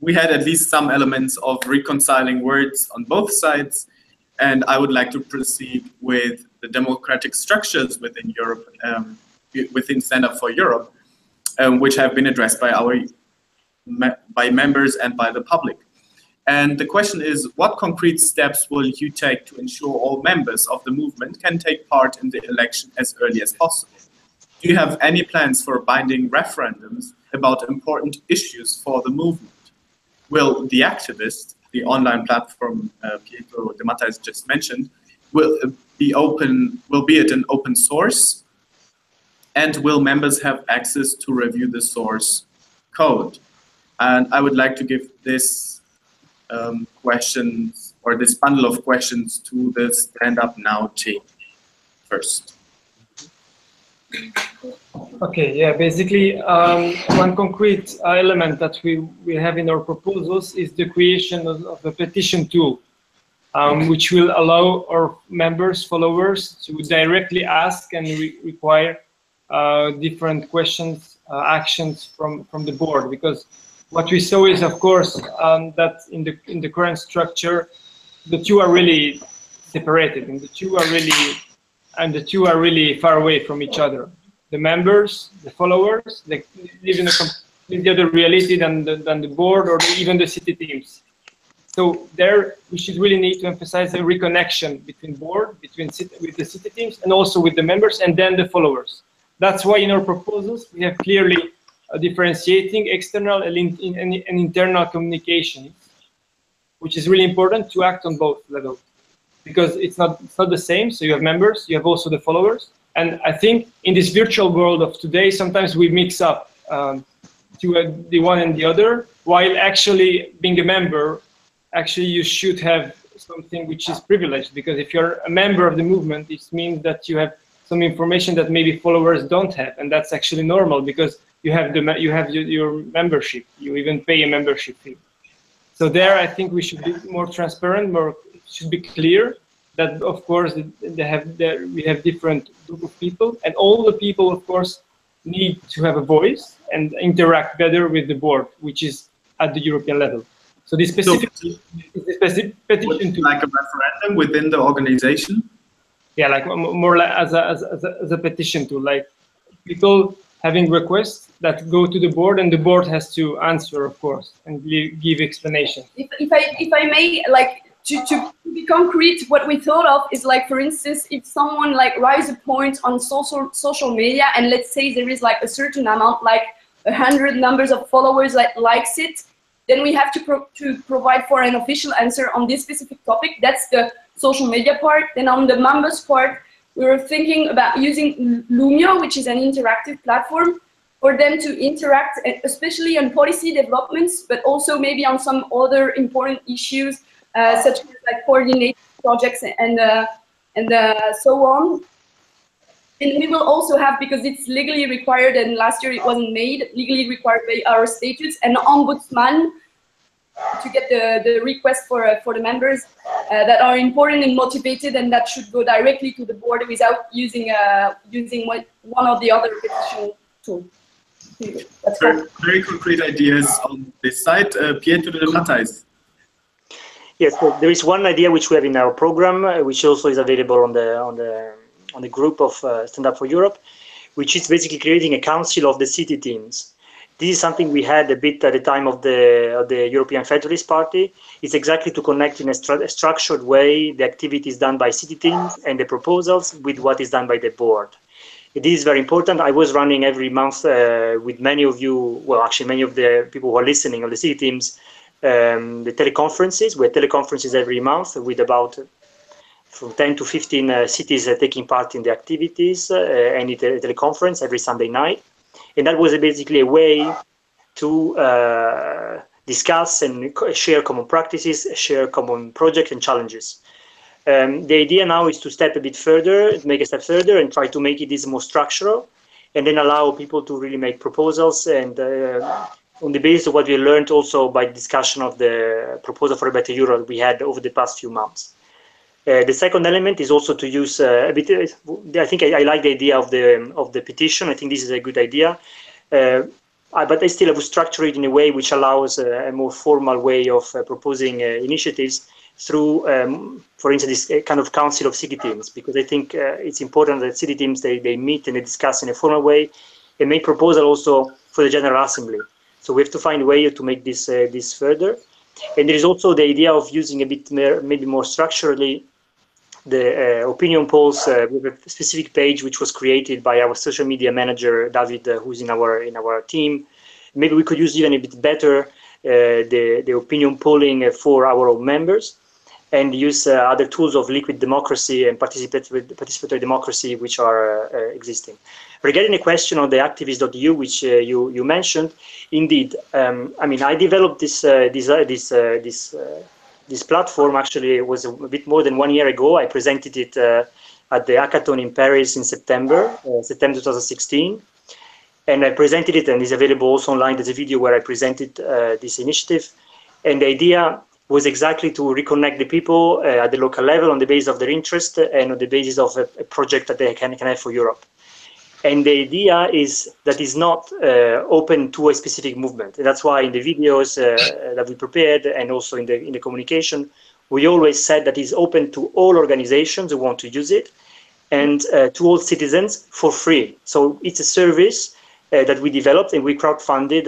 [SPEAKER 1] We had at least some elements of reconciling words on both sides, and I would like to proceed with the democratic structures within Europe, within Stand Up for Europe. which have been addressed by members and by the public. And the question is, what concrete steps will you take to ensure all members of the movement can take part in the election as early as possible? Do you have any plans for binding referendums about important issues for the movement? Will The Activist, the online platform Pietro De Matteis just mentioned, will be it an open source? And will members have access to review the source code? And I would like to give this questions, or this bundle of questions, to the Stand Up Now team first.
[SPEAKER 6] Okay, yeah, basically one concrete element that we have in our proposals is the creation of a petition tool, which will allow our members, followers, to directly ask and require different questions, actions from the board. Because what we saw is, of course, that in the current structure, the two are really separated, and the two are really far away from each other. The members, the followers, they live in a completely other reality than the board or even the city teams. So there, we should really need to emphasize a reconnection between board, with the city teams, and also with the members, and then the followers. That's why in our proposals we have clearly differentiating external and internal communications, which is really important to act on both levels, because it's not the same. So you have members, you have also the followers, and I think in this virtual world of today, sometimes we mix up the one and the other, while actually being a member, actually you should have something which is privileged, because if you're a member of the movement, it means that you have some information that maybe followers don't have, and that's actually normal because you have your membership. You even pay a membership fee. So there, I think we should be more transparent. It should be clear that, of course, we have different group of people, and all the people, of course, need to have a voice and interact better with the board, which is at the European level. So this specific petition to,
[SPEAKER 1] like a referendum within the organization.
[SPEAKER 6] Yeah, like more like as a petition to, like, people having requests that go to the board, and the board has to answer, of course, and give explanation.
[SPEAKER 4] If I may, like, to be concrete, what we thought of is, like, for instance, if someone like raises a point on social media, and let's say there is like a certain amount, like 100 numbers of followers that likes it, then we have to provide for an official answer on this specific topic. That's the social media part. Then on the members part, we were thinking about using Lumio, which is an interactive platform, for them to interact, especially on policy developments, but also maybe on some other important issues, such as like coordinated projects and so on. And we will also have, because it's legally required, and last year it wasn't made, legally required by our statutes, an ombudsman to get the request for the members that are important and motivated, and that should go directly to the board without using one or the other petition tool. That's
[SPEAKER 1] very concrete ideas on this side. Pietro De Matteis.
[SPEAKER 3] Yes, so there is one idea which we have in our program, which also is available on the group of Stand Up for Europe, which is basically creating a council of the city teams. This is something we had a bit at the time of the European Federalist Party. It's exactly to connect in a structured way the activities done by city teams and the proposals with what is done by the board. It is very important. I was running every month with many of you, well, actually many of the people who are listening on the city teams, the teleconferences. We had teleconferences every month with about from 10 to 15 cities taking part in the activities, and a teleconference every Sunday night. And that was basically a way to discuss and share common practices, share common projects and challenges. The idea now is to step a bit further, make a step further, and try to make it more structural, and then allow people to really make proposals, and on the basis of what we learned also by discussion of the proposal for a better Europe we had over the past few months. The second element is also to use a bit. I think I like the idea of the petition. I think this is a good idea, but I still have to structure it in a way which allows a more formal way of proposing initiatives through, for instance, this kind of council of city teams, because I think it's important that city teams they meet and they discuss in a formal way and make proposals also for the General Assembly. So we have to find a way to make this this further. And there is also the idea of using a bit more, maybe more structurally, the opinion polls with a specific page which was created by our social media manager David, who's in our team. Maybe we could use even a bit better the opinion polling for our own members, and use other tools of liquid democracy and participatory democracy which are existing. Regarding the question on the activist.eu, which you mentioned, indeed, I mean, I developed this platform. Actually, it was a bit more than 1 year ago. I presented it at the hackathon in Paris in September 2016. And I presented it, and it's available also online. There's a video where I presented this initiative. And the idea was exactly to reconnect the people at the local level on the basis of their interest and on the basis of a project that they can have for Europe. And the idea is that it's not open to a specific movement. And that's why in the videos that we prepared and also in the communication, we always said that it's open to all organizations who want to use it and to all citizens for free. So it's a service that we developed, and we crowdfunded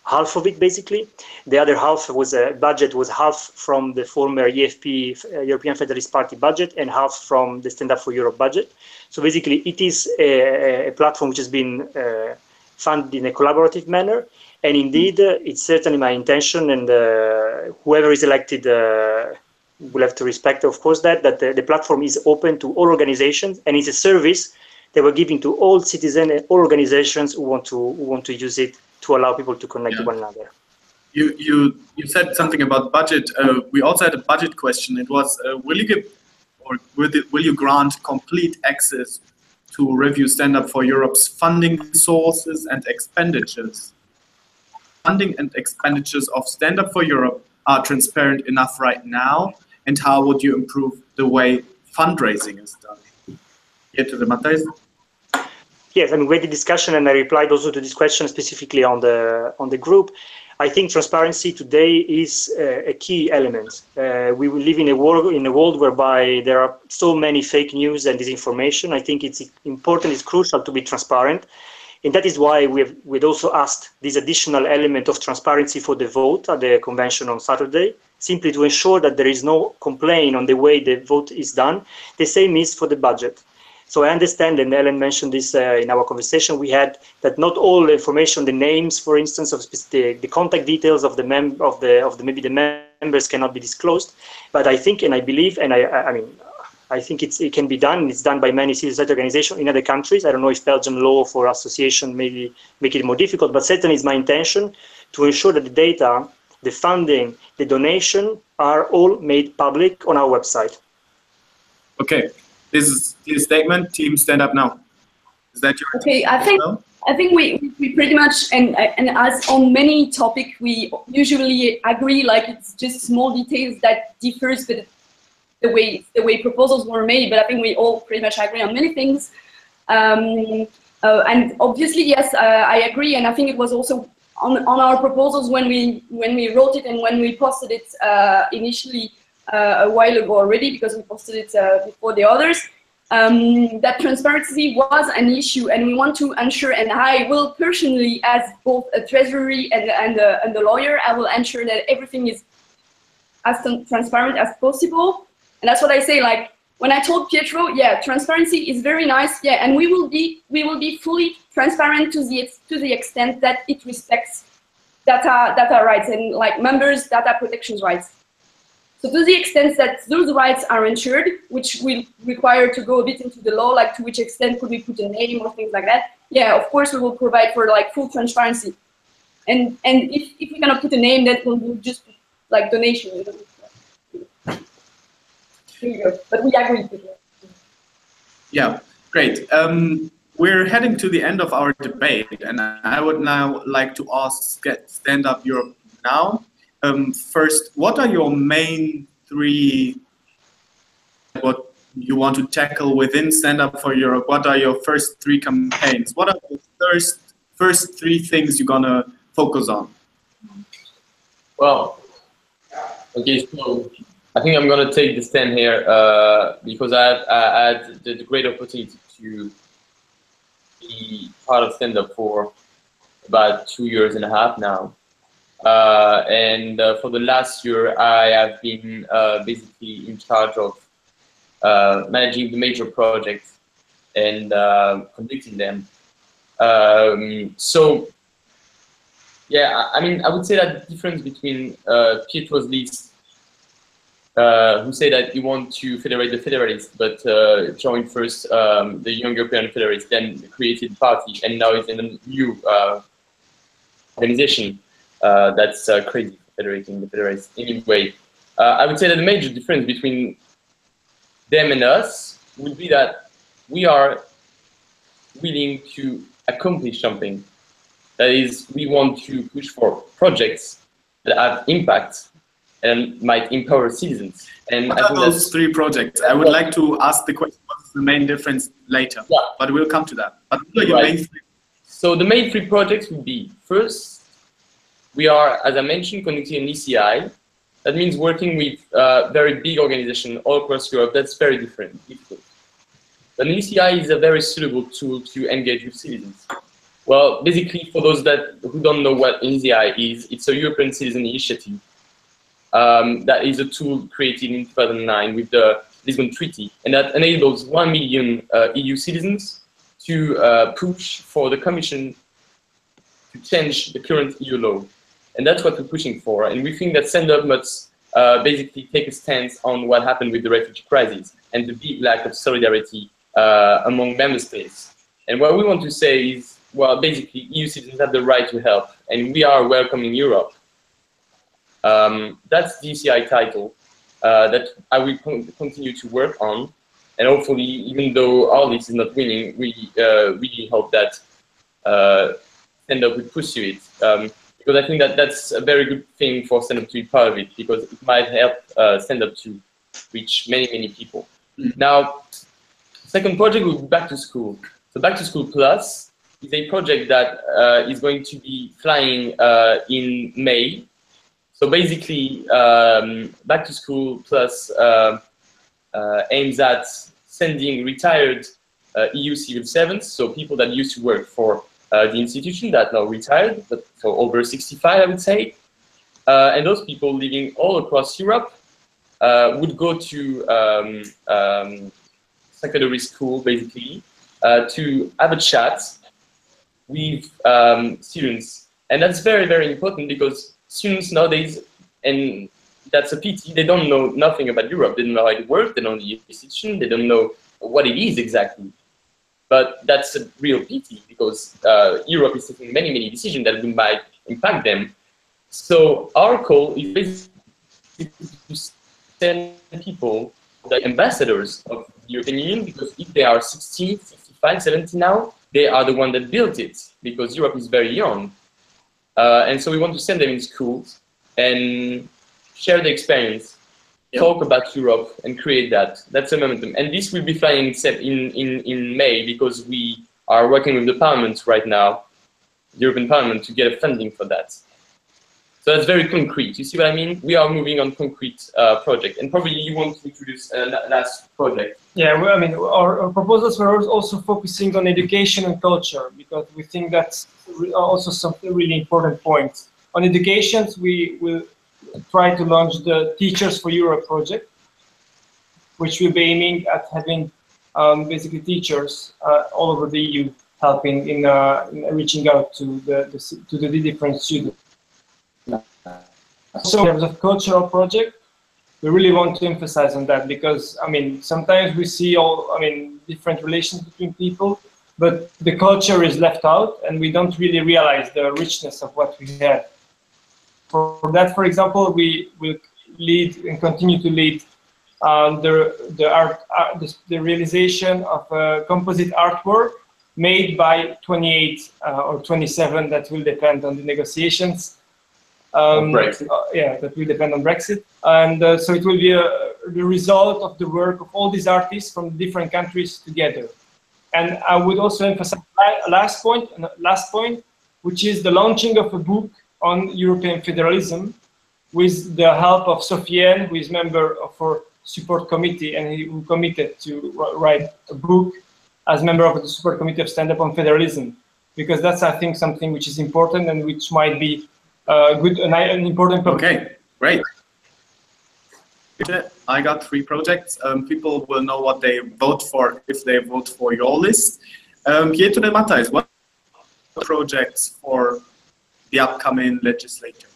[SPEAKER 3] half of it, basically. The other half was budget was half from the former EFP, European Federalist Party budget, and half from the Stand Up for Europe budget. So basically, it is a platform which has been funded in a collaborative manner. And indeed, it's certainly my intention, and whoever is elected will have to respect, of course, that the platform is open to all organizations, and it's a service that we're giving to all citizens and all organizations who want to use it to allow people to connect to one another.
[SPEAKER 1] You said something about budget. We also had a budget question. It was, will you give, or will you grant complete access to review Stand Up for Europe's funding sources and expenditures? Funding and expenditures of Stand Up for Europe are transparent enough right now, and how would you improve the way fundraising is done? Pietro De Matteis.
[SPEAKER 3] Yes, I mean, we had the discussion, and I replied also to this question specifically on the group. I think transparency today is a key element. We will live in a world whereby there are so many fake news and disinformation. I think it's important, it's crucial to be transparent. And that is why we'd also asked this additional element of transparency for the vote at the convention on Saturday, simply to ensure that there is no complaint on the way the vote is done. The same is for the budget. So I understand, and Hélène mentioned this in our conversation we had, that not all the information, the names, for instance, of the contact details of maybe the members cannot be disclosed. But I think, and I believe, and I think it can be done. It's done by many civil society organizations in other countries. I don't know if Belgian law for association maybe make it more difficult, but certainly it's my intention to ensure that the data, the funding, the donation are all made public on our website.
[SPEAKER 1] Okay. This is the statement. Team, stand up now. Is that your?
[SPEAKER 4] Okay, I think we pretty much, and as on many topics, we usually agree. Like it's just small details that differs, but the way proposals were made. But I think we all pretty much agree on many things. And obviously, yes, I agree. And I think it was also on our proposals when we wrote it and when we posted it initially. A while ago already, because we posted it before the others, that transparency was an issue, and we want to ensure, and I will personally, as both a treasury and a lawyer, I will ensure that everything is as transparent as possible. And that's what I say, like, when I told Pietro, yeah, transparency is very nice, yeah, and we will be fully transparent to the extent that it respects data rights and like members' data protections rights. So to the extent that those rights are ensured, which will require to go a bit into the law, like to which extent could we put a name or things like that, yeah, of course we will provide for like full transparency. And if we cannot put a name, that will just like donation. But we agree with it.
[SPEAKER 1] Yeah, great. We're heading to the end of our debate, and I would now like to ask Stand Up Europe now. First, what are your main three, what you want to tackle within Stand Up for Europe? What are your first three campaigns? What are the first three things you're going to focus on?
[SPEAKER 2] Well, okay, so I think I'm going to take the stand here because I had the great opportunity be part of stand-up for about 2.5 years now. And for the last year, I have been basically in charge of managing the major projects and conducting them. So, yeah, I mean, I would say that the difference between Pietro's list, who say that you want to federate the Federalist, but joined first the Young European Federalists, then created party, and now it's in a new organization that's crazy for federating the Federalists. Anyway, I would say that the major difference between them and us would be that we are willing to accomplish something. That is, we want to push for projects that have impact and might empower citizens. And
[SPEAKER 1] what are those 3 projects? I would like to ask the question, what's the main difference later, yeah. But we'll come to that. But what are your main 3?
[SPEAKER 2] So the main 3 projects would be, first, we are, as I mentioned, conducting an ECI. That means working with very big organizations all across Europe. That's very different. But an ECI is a very suitable tool to engage with citizens. Well, basically, for those who don't know what an ECI is, it's a European Citizen Initiative. That is a tool created in 2009 with the Lisbon Treaty, and that enables 1 million EU citizens to push for the Commission to change the current EU law. And that's what we're pushing for. And we think that stand-up must basically take a stance on what happened with the refugee crisis and the big lack of solidarity among member states. And what we want to say is, well, basically, EU citizens have the right to help, and we are welcoming Europe. That's the ECI title that I will continue to work on. And hopefully, even though our list is not winning, we really hope that stand-up will pursue it. Because I think that that's a very good thing for stand-up to be part of it, because it might help stand-up to reach many, many people. Now, second project will be Back to School. So Back to School Plus is a project that is going to be flying in May. So basically, Back to School Plus aims at sending retired EU civil servants, so people that used to work for the institution that now retired, but so over 65, I would say. And those people living all across Europe would go to secondary school, basically, to have a chat with students. And that's very, very important, because students nowadays, and that's a pity, they don't know nothing about Europe. They don't know how it works, they don't know the institution, they don't know what it is exactly. But that's a real pity, because Europe is taking many, many decisions that might impact them. So our call is basically to send people, the ambassadors of the European Union, because if they are 60, 65, 70 now, they are the one that built it, because Europe is very young. And so we want to send them in schools and share the experience, talk about Europe, and create that. That's a momentum. And this will be flying in May, because we are working with the Parliament right now, the European Parliament, to get a funding for that. So that's very concrete. You see what I mean? We are moving on concrete project. And probably you want to introduce last project.
[SPEAKER 6] Yeah, well, I mean, our proposals were also focusing on education and culture, because we think that's also something really important point. On education, we will try to launch the Teachers for Europe project, which will be aiming at having basically teachers all over the EU helping in reaching out to the different students. So in terms of cultural project, we really want to emphasize on that, because I mean, sometimes we see different relations between people, but the culture is left out, and we don't really realize the richness of what we have. For that, for example, we will lead and continue to lead the realization of a composite artwork made by 28 or 27, that will depend on the negotiations. That will depend on Brexit. And so it will be the result of the work of all these artists from different countries together. And I would also emphasize last point, which is the launching of a book on European federalism, with the help of Sofiane, who is member of our support committee and who committed to write a book as member of the Super Committee of Stand Up on Federalism, because that's, I think, something which is important and which might be an important.
[SPEAKER 1] Okay, great. I got 3 projects. People will know what they vote for if they vote for your list. Pietro De Matteis, what projects for the upcoming legislature?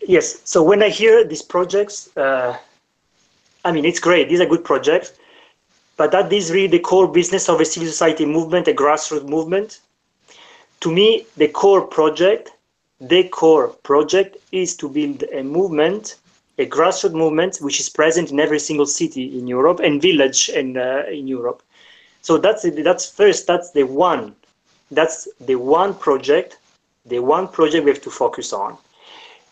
[SPEAKER 3] Yes, so when I hear these projects, I mean, it's great, these are good projects, but that is really the core business of a civil society movement, a grassroots movement. To me, the core project is to build a movement, a grassroots movement, which is present in every single city in Europe and village in Europe. So that's the one project we have to focus on.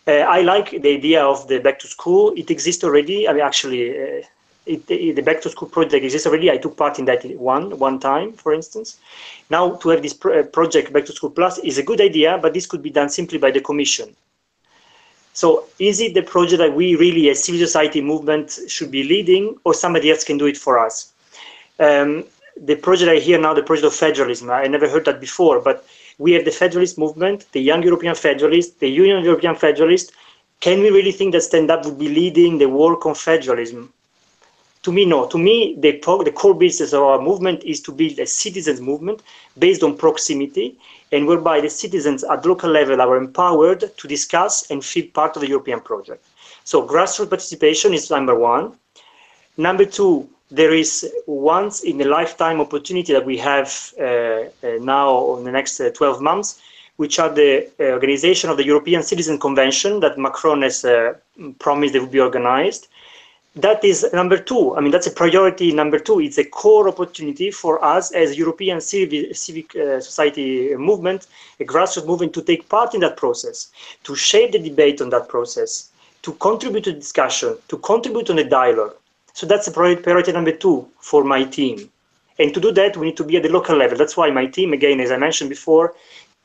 [SPEAKER 3] I like the idea of the back to school. It exists already. I mean, actually, the back to school project exists already. I took part in that one time, for instance. Now to have this project Back to School Plus is a good idea, but this could be done simply by the Commission. So is it the project that we really, as civil society movement, should be leading, or somebody else can do it for us? The project I hear now, the project of federalism, I never heard that before, but we have the Federalist movement, the Young European Federalists, the Union of European Federalists. Can we really think that Stand Up would be leading the work on federalism? To me, no. To me, the core business of our movement is to build a citizens movement based on proximity, and whereby the citizens at local level are empowered to discuss and feel part of the European project. So grassroots participation is number one. Number two, there is once in a lifetime opportunity that we have now in the next 12 months, which are the organization of the European Citizen Convention that Macron has promised they would be organized. That is number two. I mean, that's a priority number two. It's a core opportunity for us as European civic society movement, a grassroots movement, to take part in that process, to shape the debate on that process, to contribute to the discussion, to contribute on the dialogue. So that's a priority number two for my team. And to do that, we need to be at the local level. That's why my team, again, as I mentioned before,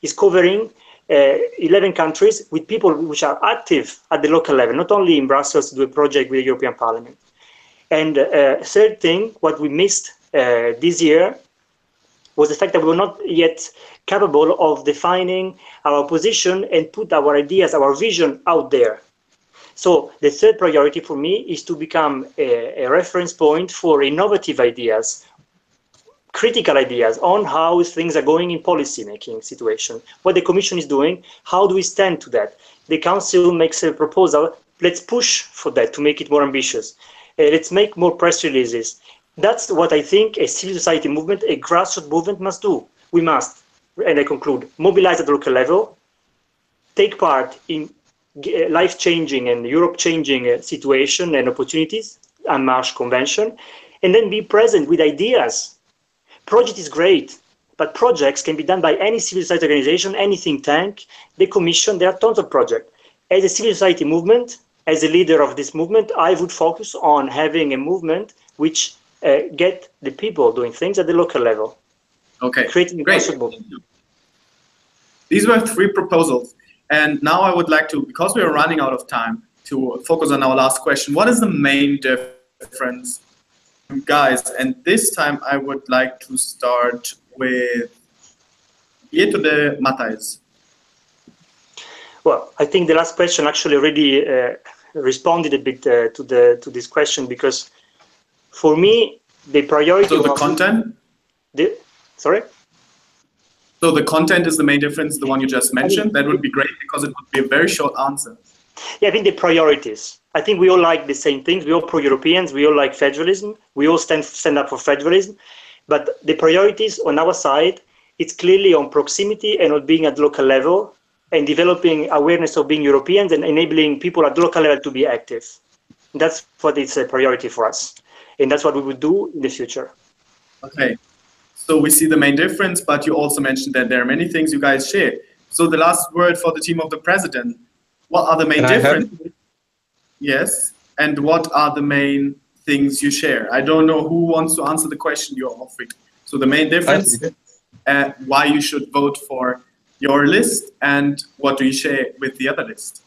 [SPEAKER 3] is covering 11 countries with people which are active at the local level, not only in Brussels to do a project with the European Parliament. And third thing, what we missed this year was the fact that we were not yet capable of defining our position and put our ideas, our vision out there. So the third priority for me is to become a reference point for innovative ideas, critical ideas on how things are going in policy-making situation, what the Commission is doing, how do we stand to that? The Council makes a proposal, let's push for that to make it more ambitious. Let's make more press releases. That's what I think a civil society movement, a grassroots movement must do. We must, and I conclude, mobilize at the local level, take part in life-changing and Europe-changing situation and opportunities, a March Convention, and then be present with ideas. Project is great, but projects can be done by any civil society organization, any think tank, the Commission. There are tons of projects. As a civil society movement, as a leader of this movement, I would focus on having a movement which get the people doing things at the local level.
[SPEAKER 1] Okay,
[SPEAKER 3] creating
[SPEAKER 1] great. These were 3 proposals. And now I would like to, because we are running out of time, to focus on our last question. What is the main difference, guys? And this time I would like to start with Pietro De Matteis.
[SPEAKER 3] Well, I think the last question actually already responded a bit to this question, because for me, the priority...
[SPEAKER 1] So the content?
[SPEAKER 3] Sorry?
[SPEAKER 1] So the content is the main difference, the one you just mentioned. That would be great, because it would be a very short answer.
[SPEAKER 3] Yeah, I think the priorities. I think we all like the same things. We all pro-Europeans. We all like federalism. We all stand up for federalism. But the priorities on our side, it's clearly on proximity and on being at local level and developing awareness of being Europeans and enabling people at local level to be active. That's what is a priority for us. And that's what we would do in the future.
[SPEAKER 1] Okay. So we see the main difference, but you also mentioned that there are many things you guys share. So the last word for the team of the president. What are the main differences? Yes. And what are the main things you share? I don't know who wants to answer the question you're offering. So the main difference, why you should vote for your list, and what do you share with the other list?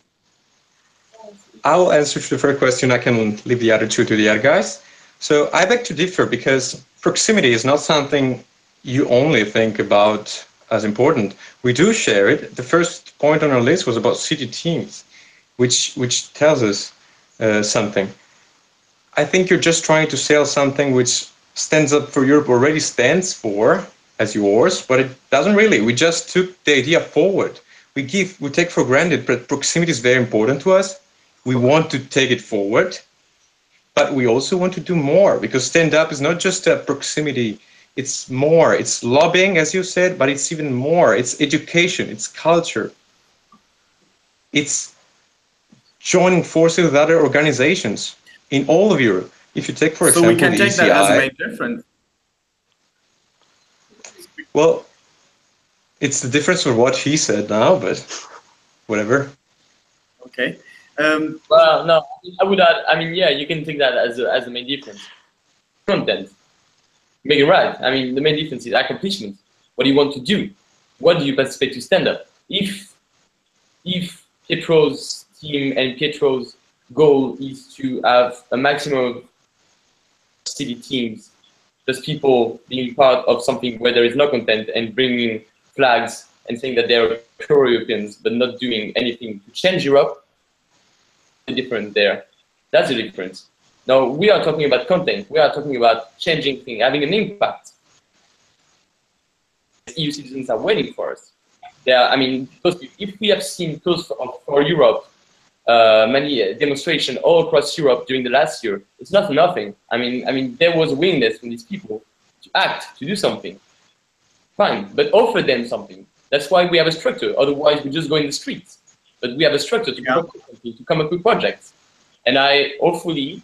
[SPEAKER 5] I'll answer to the first question. I can leave the other two to the other guys. So I beg to differ, because proximity is not something you only think about as important. We do share it. The first point on our list was about city teams, which tells us something. I think you're just trying to sell something which stands up for Europe, already stands for as yours, but it doesn't really. We just took the idea forward. We take for granted that proximity is very important to us. We want to take it forward, but we also want to do more, because stand up is not just a proximity. It's more. It's lobbying, as you said, but it's even more. It's education. It's culture. It's joining forces with other organizations in all of Europe. If you take, for example,
[SPEAKER 1] we can take
[SPEAKER 5] the ECI,
[SPEAKER 1] that as a main difference.
[SPEAKER 5] Well, it's the difference with what he said now, but whatever.
[SPEAKER 1] Okay.
[SPEAKER 2] Well, no, I would add, I mean, yeah, you can take that as a main difference. Content. You make it right. I mean, the main difference is accomplishment. What do you want to do? What do you participate to stand up? If Pietro's team and Pietro's goal is to have a maximum of city teams, just people being part of something where there is no content and bringing flags and saying that they're pro-Europeans but not doing anything to change Europe, the difference there. That's the difference. Now, we are talking about content. We are talking about changing things, having an impact. EU citizens are waiting for us. I mean, if we have seen Close for Europe, many demonstrations all across Europe during the last year, it's not nothing. I mean, there was a willingness from these people to act, to do something. Fine, but offer them something. That's why we have a structure. Otherwise, we just go in the streets. But we have a structure to come up with projects. And I hopefully,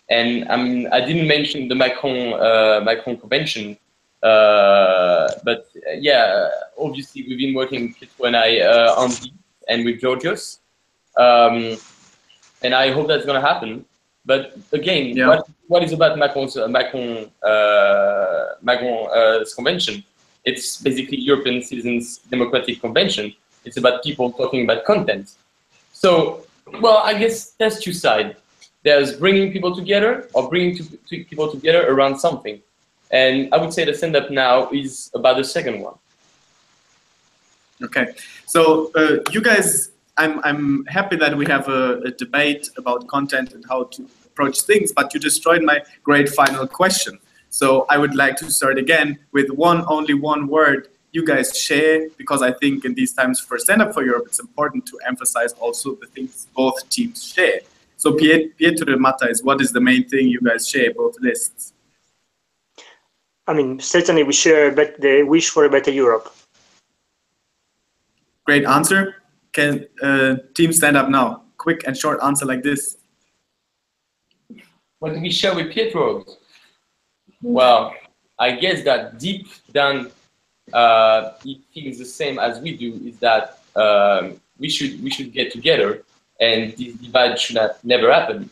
[SPEAKER 2] and I mean, I didn't mention the Macron convention, but yeah, obviously we've been working, Pietro and I, on this and with Georgios. And I hope that's going to happen. But again, what is about Macron's convention? It's basically European Citizens Democratic Convention. It's about people talking about content. So, well, I guess there's two sides. There's bringing people together or bringing people together around something. And I would say the stand-up now is about the second one.
[SPEAKER 1] Okay, so you guys, I'm happy that we have a debate about content and how to approach things, but you destroyed my great final question. So I would like to start again with only one word you guys share, because I think in these times for Stand Up for Europe, it's important to emphasize also the things both teams share. So Pietro De Matteis, what is the main thing you guys share, both lists?
[SPEAKER 3] I mean, certainly we share the wish for a better Europe.
[SPEAKER 1] Great answer. Can team stand up now? Quick and short answer like this.
[SPEAKER 2] What do we share with Pietro? Well, I guess that deep down, it feels the same as we do, is that we should get together, and this divide should never happen,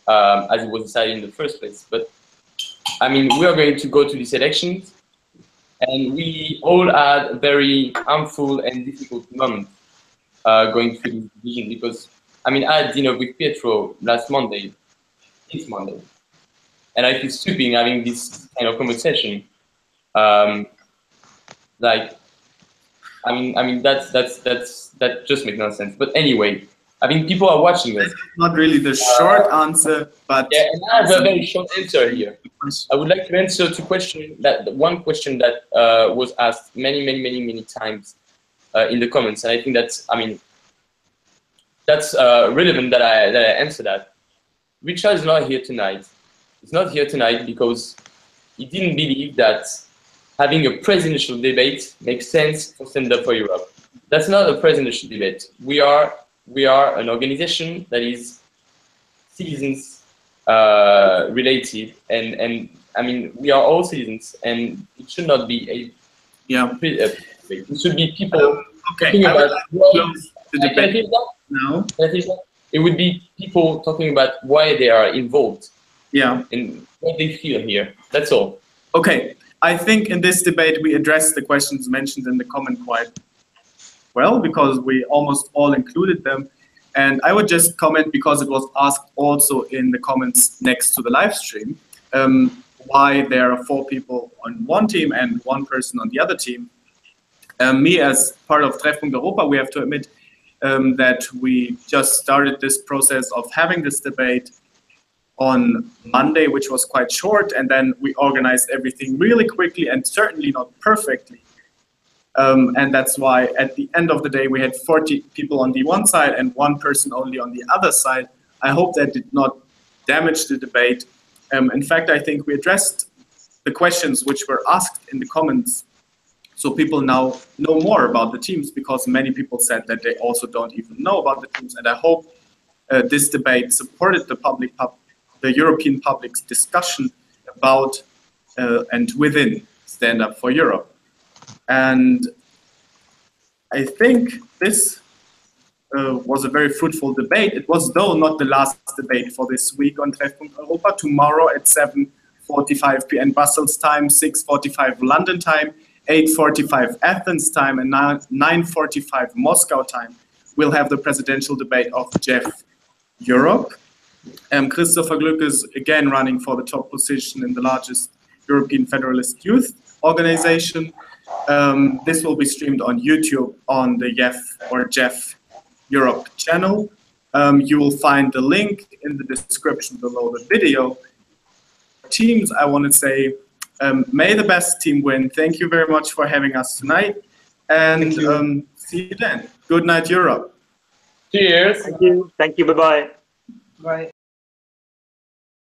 [SPEAKER 2] as it was decided in the first place. But I mean, we are going to go to these elections, and we all had a very harmful and difficult moment going through this division, because I mean, I had dinner with Pietro this Monday, and I feel stupid having this kind of conversation. Like, I mean that just makes no sense. But anyway, I mean, people are watching us.
[SPEAKER 1] Not really the short answer, but
[SPEAKER 2] yeah, and I have a very short answer here. I would like to answer to one question that was asked many times in the comments, and I think that's, I mean, that's relevant that I answer that. Richard is not here tonight. He's not here tonight because he didn't believe that having a presidential debate makes sense for Stand Up for Europe. That's not a presidential debate. We are an organization that is citizens related, and I mean, we are all citizens, and it should not be a debate. It should be people talking about
[SPEAKER 1] the debate now.
[SPEAKER 2] It would be people talking about why they are involved.
[SPEAKER 1] Yeah.
[SPEAKER 2] And what they feel here. That's all.
[SPEAKER 1] Okay. I think in this debate we addressed the questions mentioned in the comment quite well, because we almost all included them. And I would just comment, because it was asked also in the comments next to the live stream. why there are 4 people on one team and 1 person on the other team. Me, as part of Treffpunkt Europa, we have to admit that we just started this process of having this debate on Monday, which was quite short, and then we organized everything really quickly and certainly not perfectly. And that's why at the end of the day we had 40 people on the one side and 1 person only on the other side. I hope that did not damage the debate. In fact, I think we addressed the questions which were asked in the comments, so people now know more about the teams, because many people said that they also don't even know about the teams. And I hope this debate supported the European public's discussion about and within Stand Up for Europe. And I think this was a very fruitful debate. It was, though, not the last debate for this week on Treffpunkt Europa. Tomorrow at 7:45 p.m. Brussels time, 6:45 London time, 8:45 Athens time, and 9:45 Moscow time, we'll have the presidential debate of JEF Europe. Christopher Gluck is again running for the top position in the largest European Federalist youth organization. This will be streamed on YouTube on the JEF Europe channel. You will find the link in the description below the video. Teams, I want to say, may the best team win. Thank you very much for having us tonight, and see you then. Good night, Europe.
[SPEAKER 2] Cheers.
[SPEAKER 3] Thank you. Thank you. Bye-bye.
[SPEAKER 6] Bye.